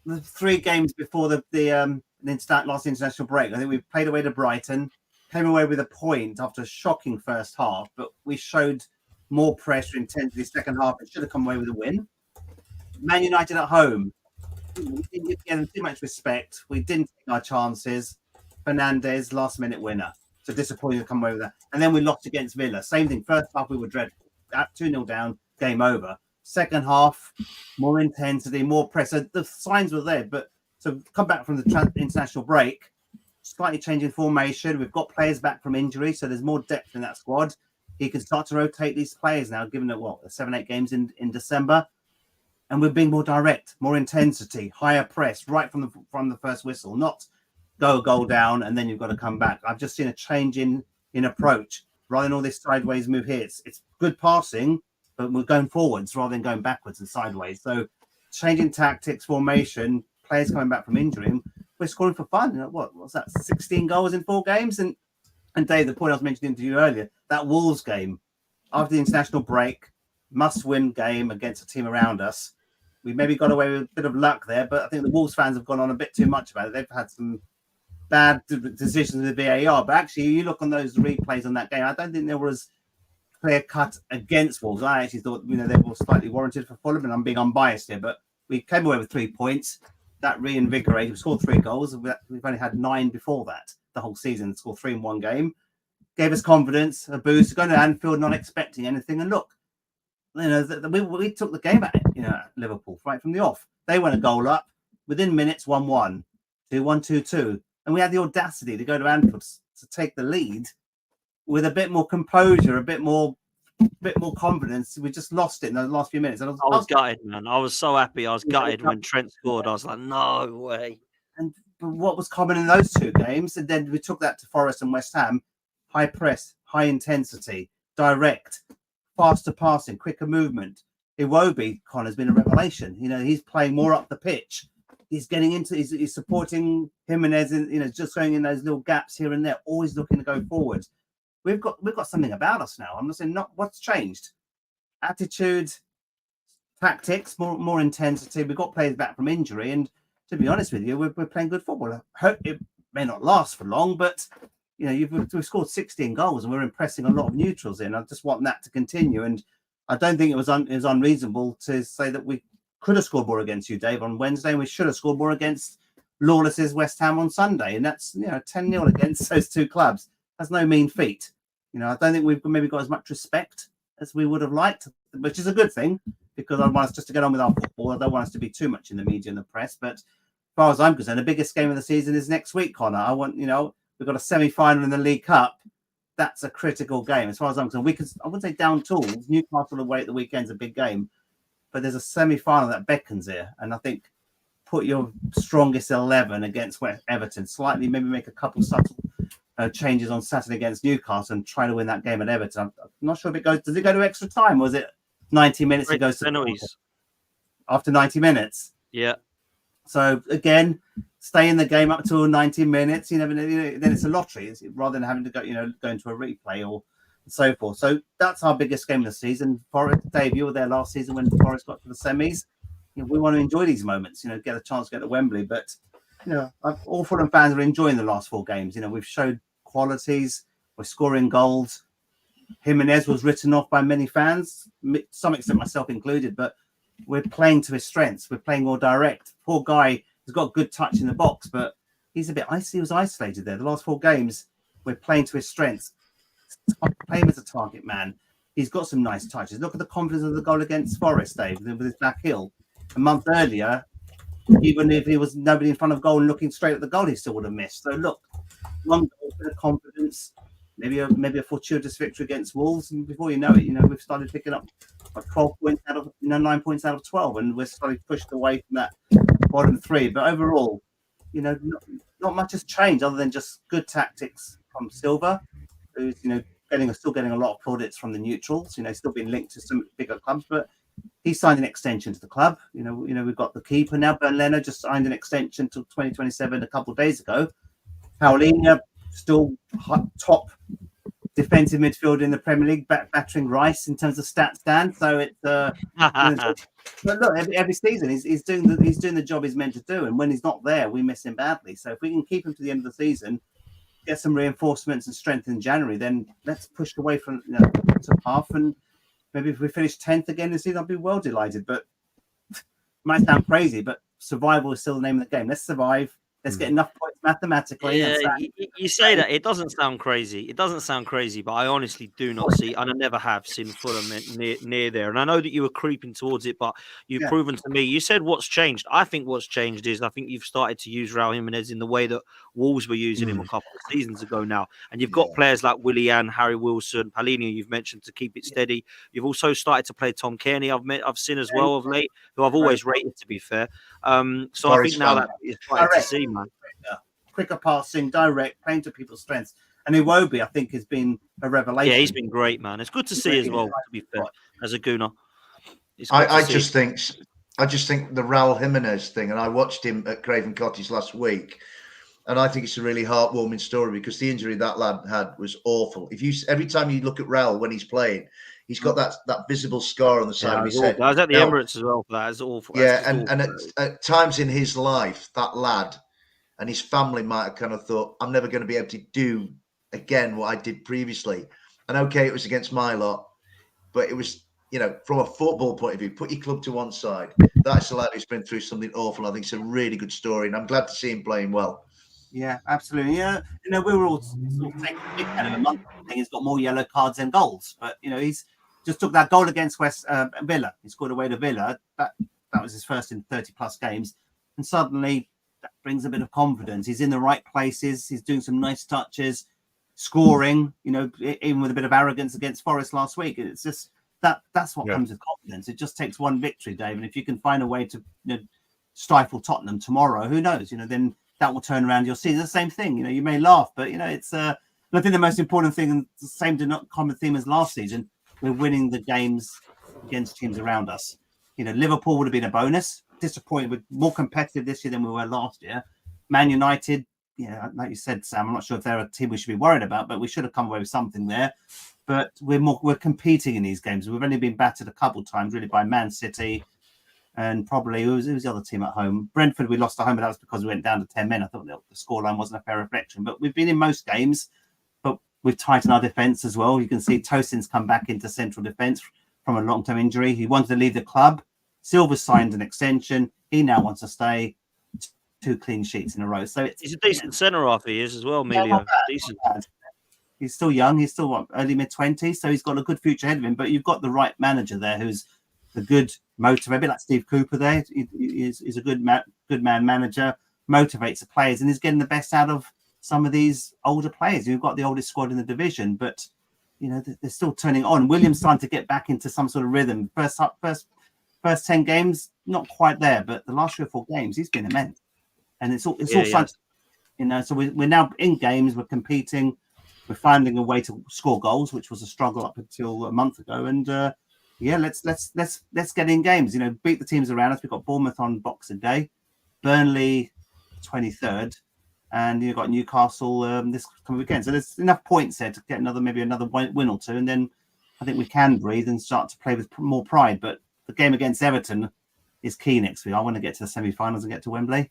the 3 games before the last international break, I think we played away to Brighton, came away with a point after a shocking first half, but we showed more pressure, intensity second half. It should have come away with a win. Man United at home, we didn't give them too much respect. We didn't take our chances. Fernandes, last-minute winner. So disappointing to come away with that. And then we lost against Villa. Same thing. First half, we were dreadful. At 2-0 down, game over. Second half, more intensity, more pressure. The signs were there, but so come back from the international break, slightly changing formation. We've got players back from injury, so there's more depth in that squad. He can start to rotate these players now, given that 7-8 games in December, and we're being more direct, more intensity, higher press right from the first whistle. Not go a goal down and then you've got to come back. I've just seen a change in approach rather than all this sideways move here. It's good passing, but we're going forwards rather than going backwards and sideways. So changing tactics, formation, players coming back from injury, and we're scoring for fun. What's that? 16 goals in 4 games? And Dave, the point I was mentioning to you earlier, that Wolves game, after the international break, must-win game against a team around us. We maybe got away with a bit of luck there, but I think the Wolves fans have gone on a bit too much about it. They've had some bad decisions with the VAR, but actually, you look on those replays on that game, I don't think there was clear cut against Wolves. I actually thought they were slightly warranted for Fulham, and I'm being unbiased here, but we came away with 3 points. That reinvigorated. We scored 3 goals. We've only had 9 before that the whole season. Scored 3 in 1 game. Gave us confidence, a boost. Going to Anfield, not expecting anything. And look, You know, we took the game at it, you know, at Liverpool right from the off. They went a goal up within minutes, 1-1, 2-1, 2-2, and we had the audacity to go to Anfield to take the lead with a bit more composure, a bit more confidence. We just lost it in the last few minutes. And I was gutted, man. I was so happy. I was gutted when Trent scored. I was like, no way. And what was common in those two games, and then we took that to Forest and West Ham: high press, high intensity, direct, faster passing, quicker movement. Iwobi, Connor's been a revelation. You know, he's playing more up the pitch. He's getting into, he's supporting Jimenez, and you know, just going in those little gaps here and there, always looking to go forward. We've got something about us now. I'm not saying not what's changed. Attitude, tactics, more intensity. We've got players back from injury, and to be honest with you, we're playing good football. I hope it may not last for long, but you know, we've scored 16 goals and we're impressing a lot of neutrals in. I just want that to continue, and I don't think it was unreasonable to say that we could have scored more against you, Dave, on Wednesday, and we should have scored more against Lawless's West Ham on Sunday, and that's 10-0 against those two clubs. That's no mean feat. You know, I don't think we've maybe got as much respect as we would have liked, which is a good thing, because I want us just to get on with our football. I don't want us to be too much in the media and the press. But as far as I'm concerned, the biggest game of the season is next week, Connor. I want, we've got a semi-final in the League Cup. That's a critical game. As far as I'm concerned, I wouldn't say down tools. Newcastle away at the weekend's a big game, but there's a semi-final that beckons here. And I think put your strongest 11 against Everton, slightly maybe make a couple subtle changes on Saturday against Newcastle and try to win that game at Everton. I'm not sure if it goes. Does it go to extra time, or is it 90 minutes? It goes to penalties after 90 minutes. Yeah. So again, stay in the game up to 90 minutes. Then it's a lottery rather than having to go into a replay or so forth. So that's our biggest game of the season. Forest, Dave, you were there last season when Forest got to the semis. We want to enjoy these moments. Get a chance to get to Wembley, but all Fulham fans are enjoying the last four games. We've showed qualities. We're scoring goals. Jimenez was written off by many fans, to some extent myself included, but we're playing to his strengths. We're playing more direct. Poor guy has got good touch in the box, but he's a bit icy. He was isolated there. The last four games, we're playing to his strengths. Play him as a target man. He's got some nice touches. Look at the confidence of the goal against Forest, Dave, with his back heel. A month earlier, even if he was nobody in front of goal and looking straight at the goal, he still would have missed. So look, one goal, bit of confidence, maybe a fortuitous victory against Wolves, and before you know it, we've started picking up 12 points out of 9 points out of 12, and we're starting pushed away from that bottom three. But overall, not much has changed other than just good tactics from Silva, who's still getting a lot of plaudits from the neutrals. Still being linked to some bigger clubs, but he signed an extension to the club. We've got the keeper now. Ben Leno just signed an extension till 2027 a couple of days ago. Paulinho still top defensive midfielder in the Premier League, battering Rice in terms of stats stand. So it's but look, every season he's doing the job he's meant to do, and when he's not there, we miss him badly. So if we can keep him to the end of the season, get some reinforcements and strength in January, then let's push away from to half, and maybe if we finish 10th again this season, I'll be well delighted. But might sound crazy, but survival is still the name of the game. Let's survive. Let's get enough points mathematically. Yeah, you say that. It doesn't sound crazy. It doesn't sound crazy, but I honestly do not see, and I never have seen Fulham near there. And I know that you were creeping towards it, but you've proven to me. You said what's changed. I think what's changed is I think you've started to use Raul Jimenez in the way that Wolves were using him a couple of seasons ago now. And you've got players like Willian, Harry Wilson, Paulinho, you've mentioned, to keep it steady. You've also started to play Tom Kearney, I've seen as well of late, who I've always rated, to be fair. So I think now that is quite to see, man. Quicker passing, direct, playing to people's strengths. And Iwobi, I think, has been a revelation. Yeah, he's been great, man. It's good to see as well, to be fair, as a Gooner. I just think the Raul Jimenez thing, and I watched him at Craven Cottage last week, and I think it's a really heartwarming story because the injury that lad had was awful. Every time you look at Raul when he's playing, he's got that visible scar on the side of his head. I was at the Emirates as well for that. It's awful. And at times in his life, that lad and his family might have kind of thought, I'm never going to be able to do again what I did previously. And okay, it was against my lot, but it was, from a football point of view, put your club to one side. That's a lad who's been through something awful. I think it's a really good story, and I'm glad to see him playing well. Yeah, absolutely. Yeah, we were all sort of taking a big head of a month. He's got more yellow cards than goals, but he's just took that goal against Villa. He scored away to Villa. That was his first in 30 plus games, and suddenly that brings a bit of confidence. He's in the right places. He's doing some nice touches, scoring. Even with a bit of arrogance against Forest last week. It's just that's what comes with confidence. It just takes one victory, Dave, and if you can find a way to stifle Tottenham tomorrow, who knows? Then that will turn around. You'll see the same thing. You may laugh, but it's. I think the most important thing, and the same common theme as last season, we're winning the games against teams around us. Liverpool would have been a bonus. Disappointed, we're more competitive this year than we were last year. Man United, like you said, Sam, I'm not sure if they're a team we should be worried about, but we should have come away with something there. But we're competing in these games. We've only been battered a couple of times, really, by Man City, and probably who was the other team at home? Brentford. We lost at home, but that was because we went down to 10 men. I thought the scoreline wasn't a fair reflection. But we've been in most games, but we've tightened our defence as well. You can see Tosin's come back into central defence from a long-term injury. He wanted to leave the club. Silva signed an extension. He now wants to stay. 2 clean sheets in a row. So he's a decent centre half. He is as well, Emilio. Decent. He's still young. He's still early mid-20s, so he's got a good future ahead of him. But you've got the right manager there, who's a good motivator, a bit like Steve Cooper. There, he's a good man manager. Motivates the players, and he's getting the best out of some of these older players. You've got the oldest squad in the division, but they're still turning on. Williams starting to get back into some sort of rhythm. First 10 games, not quite there, but the last 3 or 4 games, he's been immense. And it's all fun, So we're now in games. We're competing. We're finding a way to score goals, which was a struggle up until a month ago. And let's get in games. Beat the teams around us. We've got Bournemouth on Boxing Day, Burnley 23rd, and you've got Newcastle this coming weekend. So there's enough points there to get another win or 2, and then I think we can breathe and start to play with more pride. But the game against Everton is key next week. I want to get to the semi-finals and get to Wembley.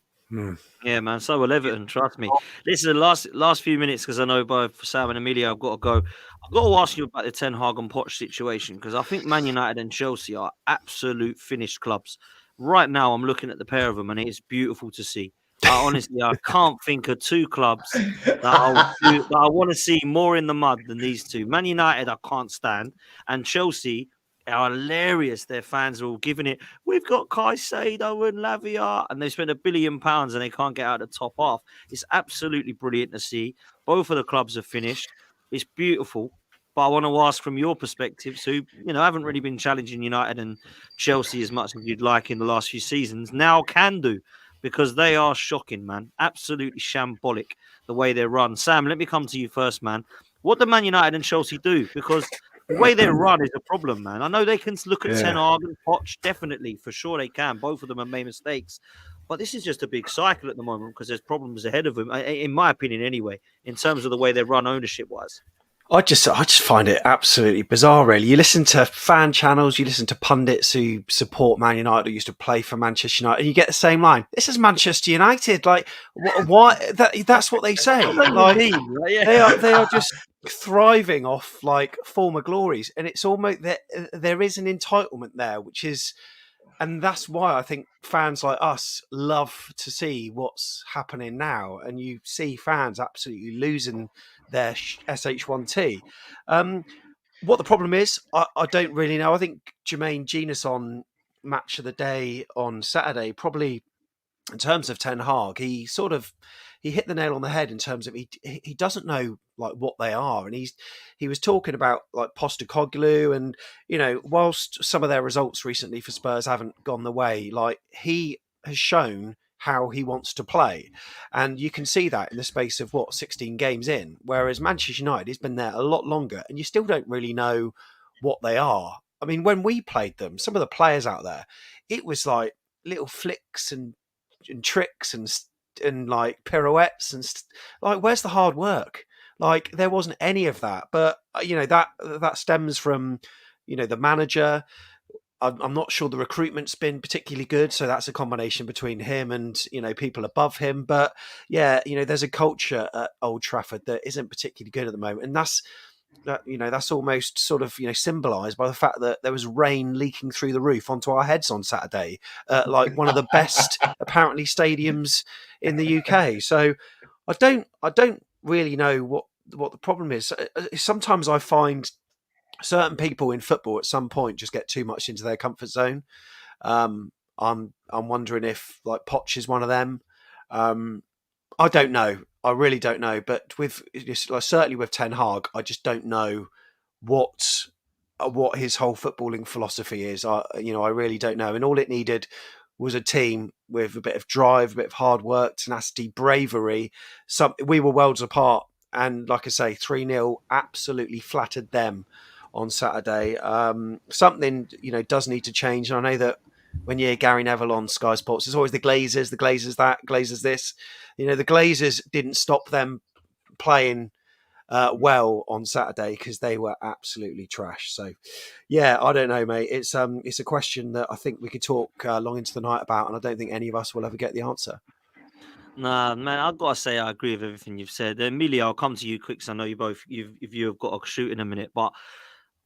Yeah, man. So will Everton. Trust me. Listen, the last few minutes, because I know both Sam and Emilio, I've got to go. I've got to ask you about the Ten Hag and Poch situation, because I think Man United and Chelsea are absolute finished clubs. Right now, I'm looking at the pair of them, and it's beautiful to see. Honestly, I can't think of 2 clubs that I want to see more in the mud than these 2. Man United, I can't stand, and Chelsea are hilarious. Their fans are all giving it. We've got Caicedo and Lavia, and they spent £1 billion and they can't get out of the top half. It's absolutely brilliant to see. Both of the clubs are finished. It's beautiful. But I want to ask from your perspectives, who haven't really been challenging United and Chelsea as much as you'd like in the last few seasons, now can do, because they are shocking, man. Absolutely shambolic the way they're run. Sam, let me come to you first, man. What do Man United and Chelsea do? Because the way they run is a problem, man. I know they can look at Ten Hag and Poch, definitely, for sure they can. Both of them have made mistakes. But this is just a big cycle at the moment because there's problems ahead of them, in my opinion anyway, in terms of the way they run ownership-wise. I just find it absolutely bizarre, really. You listen to fan channels, you listen to pundits who support Man United, who used to play for Manchester United, and you get the same line. This is Manchester United. Like, why? That's what they say. Like, they are just thriving off like former glories, and it's almost that there is an entitlement there, which is. And that's why I think fans like us love to see what's happening now. And you see fans absolutely losing their SH1T. What the problem is, I don't really know. I think Jermaine Genius on Match of the Day on Saturday, probably in terms of Ten Hag, he hit the nail on the head in terms of he doesn't know like what they are, and he was talking about like Postecoglou, and whilst some of their results recently for Spurs haven't gone the way, like he has shown how he wants to play, and you can see that in the space of 16 games in, whereas Manchester United has been there a lot longer, and you still don't really know what they are. I mean, when we played them, some of the players out there, it was like little flicks and tricks and like pirouettes and like, where's the hard work? Like, there wasn't any of that. But that stems from the manager. I'm not sure the recruitment's been particularly good, so that's a combination between him and people above him. But yeah, there's a culture at Old Trafford that isn't particularly good at the moment, and that's almost sort of symbolised by the fact that there was rain leaking through the roof onto our heads on Saturday, like one of the best apparently stadiums in the UK. So I don't really know what the problem is. Sometimes I find certain people in football at some point just get too much into their comfort zone. I'm wondering if like Poch is one of them. I don't know. I really don't know. But with like, certainly with Ten Hag, I just don't know what his whole footballing philosophy is. I really don't know. And all it needed was a team with a bit of drive, a bit of hard work, tenacity, bravery. We were worlds apart, and like I say, 3-0 absolutely flattered them on Saturday. Something does need to change. And I know that when you hear Gary Neville on Sky Sports, it's always the Glazers that, Glazers this. The Glazers didn't stop them playing well on Saturday because they were absolutely trash. So, yeah, I don't know, mate. It's a question that I think we could talk long into the night about, and I don't think any of us will ever get the answer. Nah, man, I've got to say I agree with everything you've said. Emilio, I'll come to you quick because I know you've got a shoot in a minute, but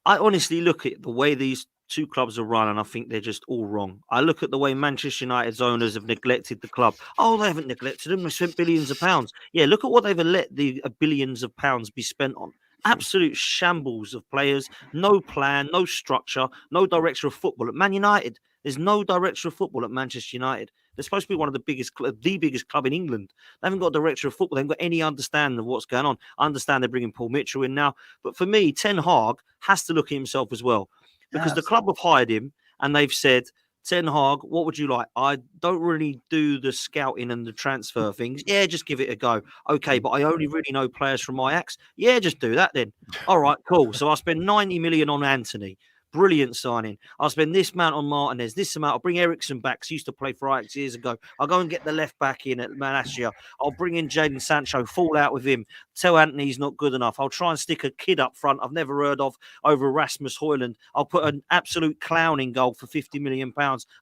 I honestly look at the way these two clubs are run, and I think they're just all wrong. I look at the way Manchester United's owners have neglected the club. Oh, they haven't neglected them. They spent billions of pounds. Yeah, look at what they've let the billions of pounds be spent on. Absolute shambles of players, no plan, no structure, no director of football at Man United. There's no director of football at Manchester United. They're supposed to be one of the biggest club in England. They haven't got a director of football. They haven't got any understanding of what's going on. I understand they're bringing Paul Mitchell in now, but for me, Ten Hag has to look at himself as well, because the club have hired him and they've said, Ten Hag, what would you like? I don't really do the scouting and the transfer things. Yeah, just give it a go. Okay, but I only really know players from Ajax. Yeah, just do that then. All right, cool. So I'll spend 90 million on Anthony. Brilliant signing. I'll spend this amount on Martinez, this amount. I'll bring Ericsson back, 'cause he used to play for Ajax years ago. I'll go and get the left back in at Malacia. I'll bring in Jadon Sancho, fall out with him. Tell Anthony he's not good enough. I'll try and stick a kid up front I've never heard of over Rasmus Højlund. I'll put an absolute clown in goal for £50 million.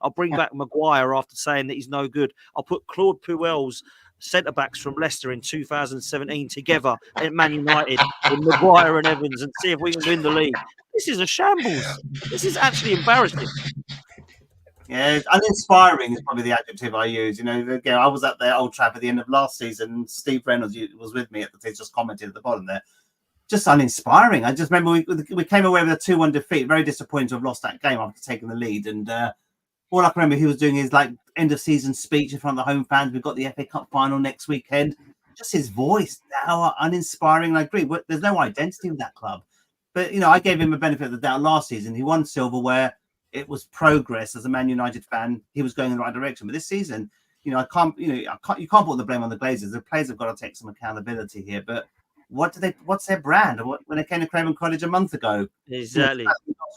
I'll bring back Maguire after saying that he's no good. I'll put Claude Puel's centre-backs from Leicester in 2017 together at Man United with Maguire and Evans and see if we can win the league. This is a shambles. This is actually embarrassing. Yeah, uninspiring is probably the adjective I use. Again, I was at the Old Trafford at the end of last season. Steve Reynolds was with me at the time, just commented at the bottom there. Just uninspiring. I just remember we came away with a 2-1 defeat. Very disappointed to have lost that game after taking the lead. And all I can remember, he was doing his end of season speech in front of the home fans. We've got the FA Cup final next weekend. Just his voice, how uninspiring. I agree. There's no identity with that club. But, I gave him a benefit of the doubt last season. He won silverware. It was progress as a Man United fan. He was going in the right direction. But this season, you can't put the blame on the Glazers. The players have got to take some accountability here. But what's their brand? When they came to Craven Cottage a month ago, exactly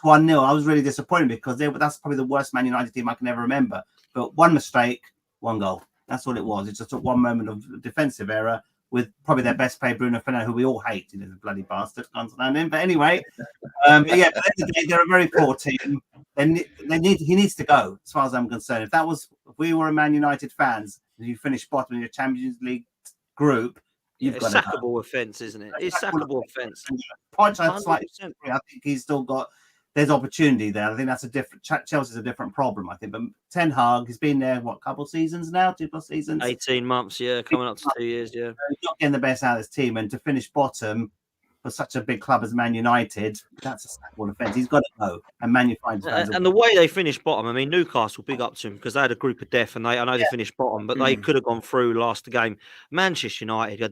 1-0. I was really disappointed because that's probably the worst Man United team I can ever remember. But one mistake, one goal. That's all it was. It just took one moment of defensive error with probably their best player, Bruno Fernandes, who we all hate. The bloody bastard. Can't stand him. But anyway, but yeah, at the end of the day, they're a very poor team. He needs to go, as far as I'm concerned. If we were a Man United fans, and you finished bottom in your Champions League group, you've got a sackable offence, isn't it? It's sackable offence. Poch, I think he's still got. There's opportunity there. I think that's a different. Chelsea's a different problem, I think. But Ten Hag, he's been there couple seasons now, 2+ seasons, 18 months, yeah, coming up to 2 years, yeah. He's not getting the best out of his team, and to finish bottom for such a big club as Man United, that's a sackable offence. He's got to go. And Man United and the way they finished bottom, I mean, Newcastle, big up to him because they had a group of death, and I know they finished bottom, but they could have gone through last game. Manchester United had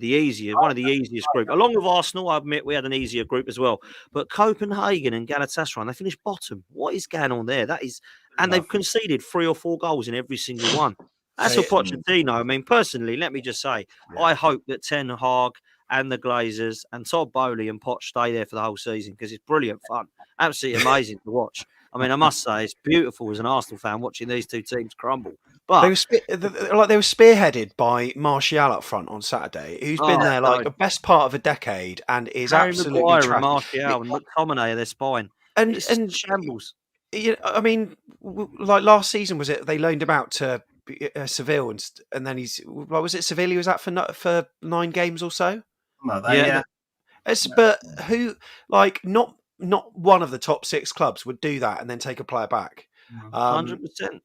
one of the easiest group, along with Arsenal. I admit we had an easier group as well, but Copenhagen and Galatasaray, they finished bottom. What is going on there? They've conceded 3 or 4 goals in every single one. That's for Pochettino. I mean, personally, let me just say, I hope that Ten Hag and the Glazers and Todd Bowley and Poch stay there for the whole season because it's brilliant fun. Absolutely amazing to watch. I mean, I must say, it's beautiful as an Arsenal fan watching these two teams crumble. But they were spearheaded by Martial up front on Saturday, who's been there the best part of a decade and is Harry absolutely Maguire and Martial and McTominay are their spine. And shambles. I mean, last season, was it they loaned him out to Seville and then was it Seville he was at for 9 games or so? Yeah. But who not one of the top 6 clubs would do that and then take a player back. 100%.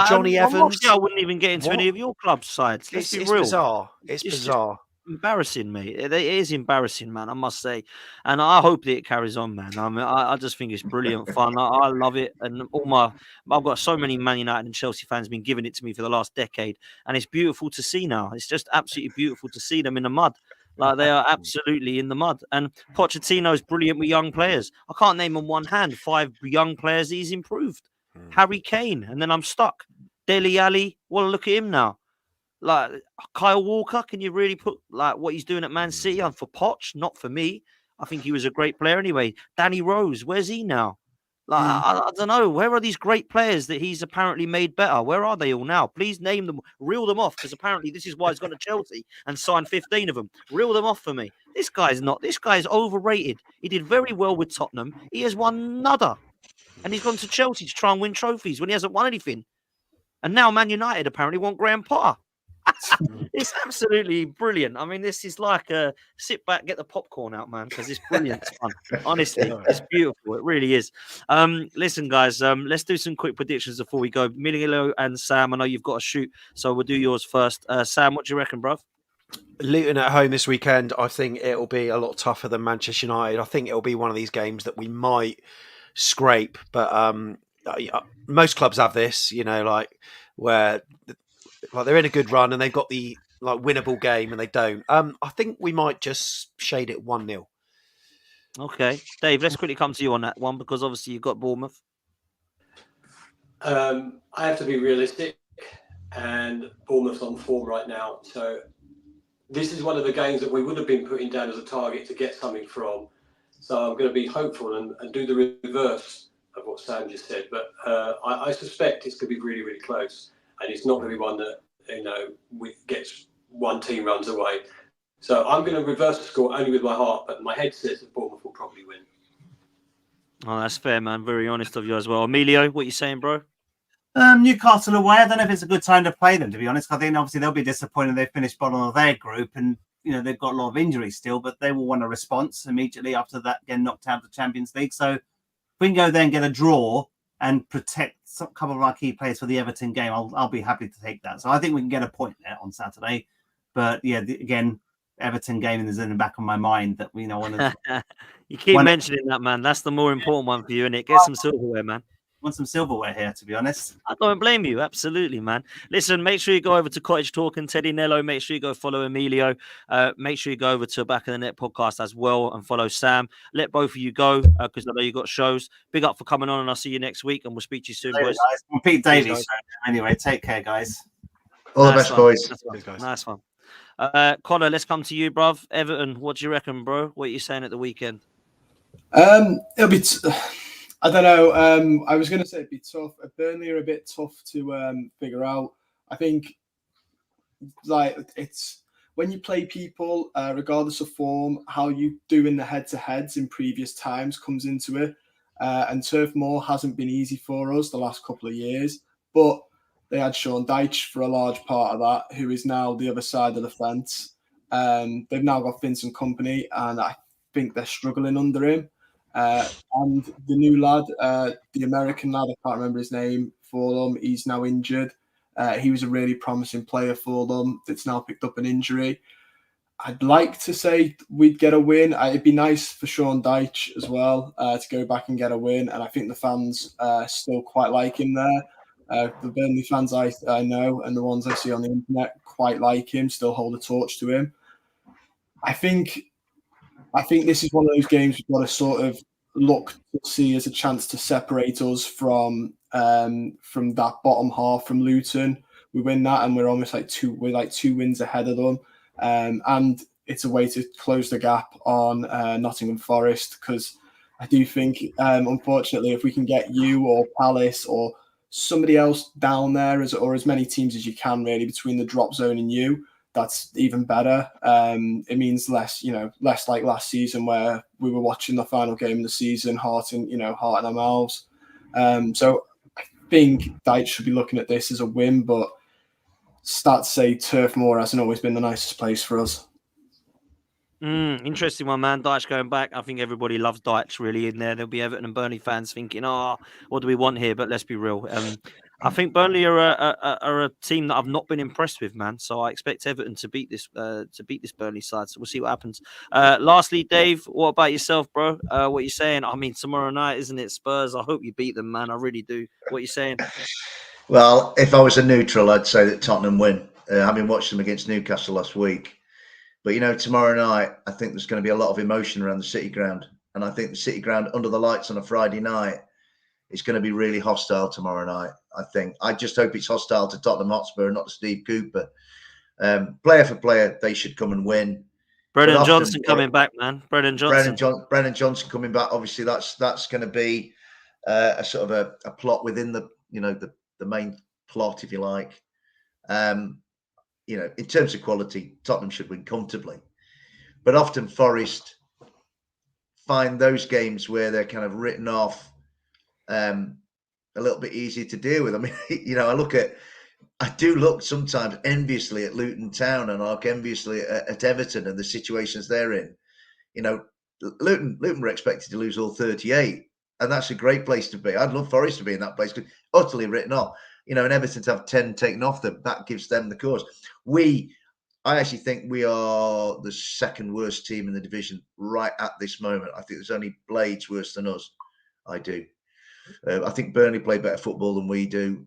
Johnny Evans. I wouldn't even get into any of your club sides. Let's be real. Bizarre. It's bizarre. embarrassing, mate. It is embarrassing, man. I must say, and I hope that it carries on, man. I mean, I just think it's brilliant fun. I love it, and I've got so many Man United and Chelsea fans been giving it to me for the last decade, and it's beautiful to see now. It's just absolutely beautiful to see them in the mud. Like they are absolutely in the mud. And Pochettino's brilliant with young players. I can't name on one hand 5 young players he's improved. Harry Kane, and then I'm stuck. Dele Alli, well, look at him now. Like Kyle Walker, can you really put like what he's doing at Man City on for Poch? Not for me. I think he was a great player anyway. Danny Rose, where's he now? Like I don't know. Where are these great players that he's apparently made better? Where are they all now? Please name them, reel them off, because apparently this is why he's gone to Chelsea and signed 15 of them. Reel them off for me. This guy's overrated. He did very well with Tottenham. He has won nada. And he's gone to Chelsea to try and win trophies when he hasn't won anything. And now Man United apparently want Graham Potter. It's absolutely brilliant. I mean, this is like a sit back, get the popcorn out, man, because it's brilliant. It's fun. Honestly, it's beautiful. It really is. Listen, guys, let's do some quick predictions before we go. Mililo and Sam, I know you've got to shoot, so we'll do yours first. Sam, what do you reckon, bruv? Luton at home this weekend, I think it'll be a lot tougher than Manchester United. I think it'll be one of these games that we might scrape, but most clubs have this, like where they're in a good run and they've got the winnable game and they don't. I think we might just shade it 1-0. Okay, Dave, let's quickly come to you on that one because obviously you've got Bournemouth. I have to be realistic, and Bournemouth's on form right now, so this is one of the games that we would have been putting down as a target to get something from. So I'm going to be hopeful and do the reverse of what Sam just said. But I suspect it's going to be really, really close. And it's not going to be one that, gets one team runs away. So I'm going to reverse the score only with my heart. But my head says that Bournemouth will probably win. Oh, that's fair, man. Very honest of you as well. Emilio, what are you saying, bro? Newcastle away. I don't know if it's a good time to play them, to be honest. I think obviously they'll be disappointed they finished bottom of their group and, they've got a lot of injuries still, but they will want a response immediately after that, getting knocked out of the Champions League. So if we can go there and get a draw and protect a couple of our key players for the Everton game, I'll be happy to take that. So I think we can get a point there on Saturday. But yeah, again, Everton game is in the back of my mind that we want to. You keep mentioning that, man. That's the more important one for you, innit? Get some silverware, man. Want some silverware here, to be honest. I don't blame you. Absolutely, man. Listen, make sure you go over to Cottage Talk and Teddy Nello. Make sure you go follow Emilio. Make sure you go over to Back of the Net podcast as well and follow Sam. Let both of you go because I know you got shows. Big up for coming on, and I'll see you next week. And we'll speak to you soon, boys. I'm Pete Davies. Anyway, take care, guys. All the best, boys. Nice one. Connor, let's come to you, bruv. Everton, what do you reckon, bro? What are you saying at the weekend? It'll be. I don't know. I was going to say it'd be tough. Burnley are a bit tough to figure out. I think, it's when you play people, regardless of form, how you do in the head-to-heads in previous times comes into it. And Turf Moor hasn't been easy for us the last couple of years, but they had Sean Dyche for a large part of that, who is now the other side of the fence. They've now got Vincent Kompany, and I think they're struggling under him. And the new lad, the American lad, I can't remember his name, for them, he's now injured. He was a really promising player for them that's now picked up an injury. I'd like to say we'd get a win. It'd be nice for Sean Dyche as well to go back and get a win. And I think the fans still quite like him there. The Burnley fans I know and the ones I see on the internet quite like him, still hold a torch to him. I think this is one of those games we've got to sort of look to see as a chance to separate us from that bottom half, from Luton. We win that, and we're almost like two wins ahead of them, and it's a way to close the gap on Nottingham Forest, because I do think, unfortunately, if we can get you or Palace or somebody else down there, or as many teams as you can, really, between the drop zone and you, that's even better. It means less like last season where we were watching the final game of the season, heart in our mouths. So I think Dyche should be looking at this as a win, but stats say Turf Moor hasn't always been the nicest place for us. Interesting one, man. Dyche going back. I think everybody loves Dyche really in there. There'll be Everton and Burnley fans thinking, what do we want here? But let's be real. I think Burnley are a team that I've not been impressed with, man. So I expect Everton to beat this Burnley side. So we'll see what happens. Lastly, Dave, what about yourself, bro? What are you saying? I mean, tomorrow night, isn't it? Spurs. I hope you beat them, man. I really do. What are you saying? Well, if I was a neutral, I'd say that Tottenham win. Having watched them against Newcastle last week, but tomorrow night, I think there's going to be a lot of emotion around the City Ground, and I think the City Ground under the lights on a Friday night is going to be really hostile tomorrow night. I just hope it's hostile to Tottenham Hotspur, not to Steve Cooper. Player for player, they should come and win. Brennan Johnson coming back, man. Brennan Johnson coming back. Obviously, that's going to be a sort of a plot within the the main plot, if you like. In terms of quality, Tottenham should win comfortably, but often Forest find those games where they're kind of written off a little bit easier to deal with. I mean, I do look sometimes enviously at Luton Town and enviously at Everton and the situations they're in. Luton were expected to lose all 38, and that's a great place to be. I'd love Forest to be in that place, utterly written off. And Everton to have 10 taken off them, that gives them the cause. I actually think we are the second worst team in the division right at this moment. I think there's only Blades worse than us. I do. I think Burnley play better football than we do.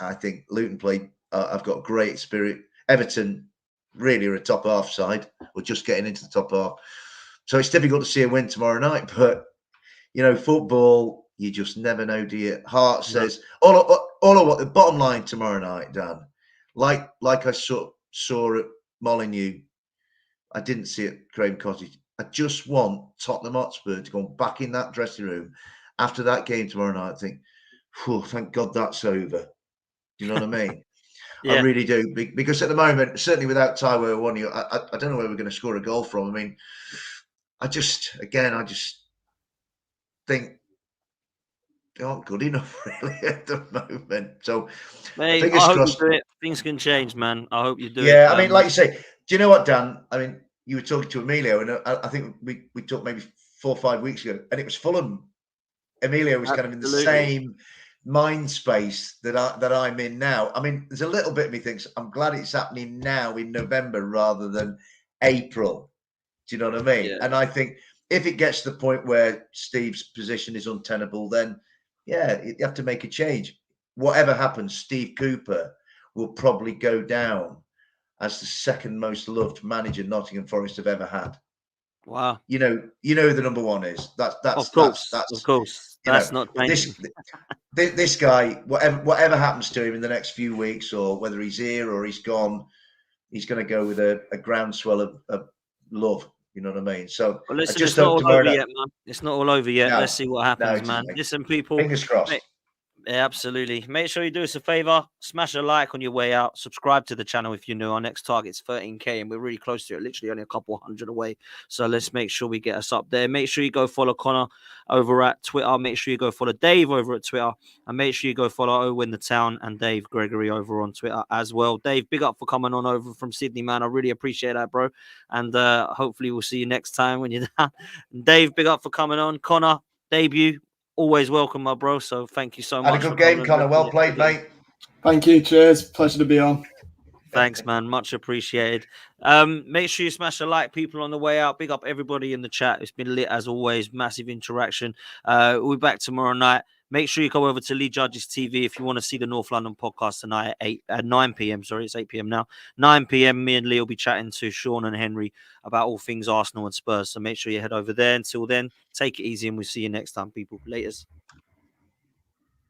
I think Luton play. I've got great spirit. Everton really are a top half side. We're just getting into the top half, so it's difficult to see a win tomorrow night. But football, you just never know, do you? Hart says all of what the bottom line tomorrow night, Dan. Like I saw at Molineux, I didn't see it at Craven Cottage. I just want Tottenham Hotspur to go back in that dressing room after that game tomorrow night. I think, thank God that's over. Do you know what I mean? Yeah. I really do, because at the moment, certainly without Taiwo Awoniyi, I don't know where we're going to score a goal from. I mean, I just think they aren't good enough really at the moment. So, mate, fingers I hope crossed. you do it. Things can change, man. I hope you do it. Yeah, I mean, like you say, do you know what, Dan? I mean, you were talking to Emilio, and I think we talked maybe 4 or 5 weeks ago, and it was Fulham. Emilio was kind of in the same mind space that I'm in now. I mean, there's a little bit of me thinks I'm glad it's happening now in November rather than April. Do you know what I mean? Yeah. And I think if it gets to the point where Steve's position is untenable, then you have to make a change. Whatever happens, Steve Cooper will probably go down as the second most loved manager Nottingham Forest have ever had. Wow. You know who the number one is. That's of course. That's not this guy. Whatever happens to him in the next few weeks, or whether he's here or he's gone, he's going to go with a groundswell of love. You know what I mean? So listen, it's not all over yet, man. It's not all over yet. Let's see what happens, man. Listen, people. Fingers crossed. Yeah, absolutely. Make sure you do us a favor. Smash a like on your way out. Subscribe to the channel if you're new. Our next target's 13K, and we're really close to it. Literally only a couple hundred away. So let's make sure we get us up there. Make sure you go follow Connor over at Twitter. Make sure you go follow Dave over at Twitter. And make sure you go follow Owen the Town and Dave Gregory over on Twitter as well. Dave, big up for coming on over from Sydney, man. I really appreciate that, bro. And hopefully we'll see you next time when you're down. Dave, big up for coming on. Connor, debut. Always welcome, my bro. So thank you so much. Had a good game, Connor. Well played, mate. Thank you. Cheers. Pleasure to be on. Thanks, man. Much appreciated. Make sure you smash a like, people on the way out. Big up everybody in the chat. It's been lit as always. Massive interaction. We'll be back tomorrow night. Make sure you go over to Lee Judges TV if you want to see the North London podcast tonight at 9 p.m. Sorry, it's 8 p.m. now. 9 p.m. Me and Lee will be chatting to Sean and Henry about all things Arsenal and Spurs. So make sure you head over there. Until then, take it easy and we'll see you next time, people. Laters.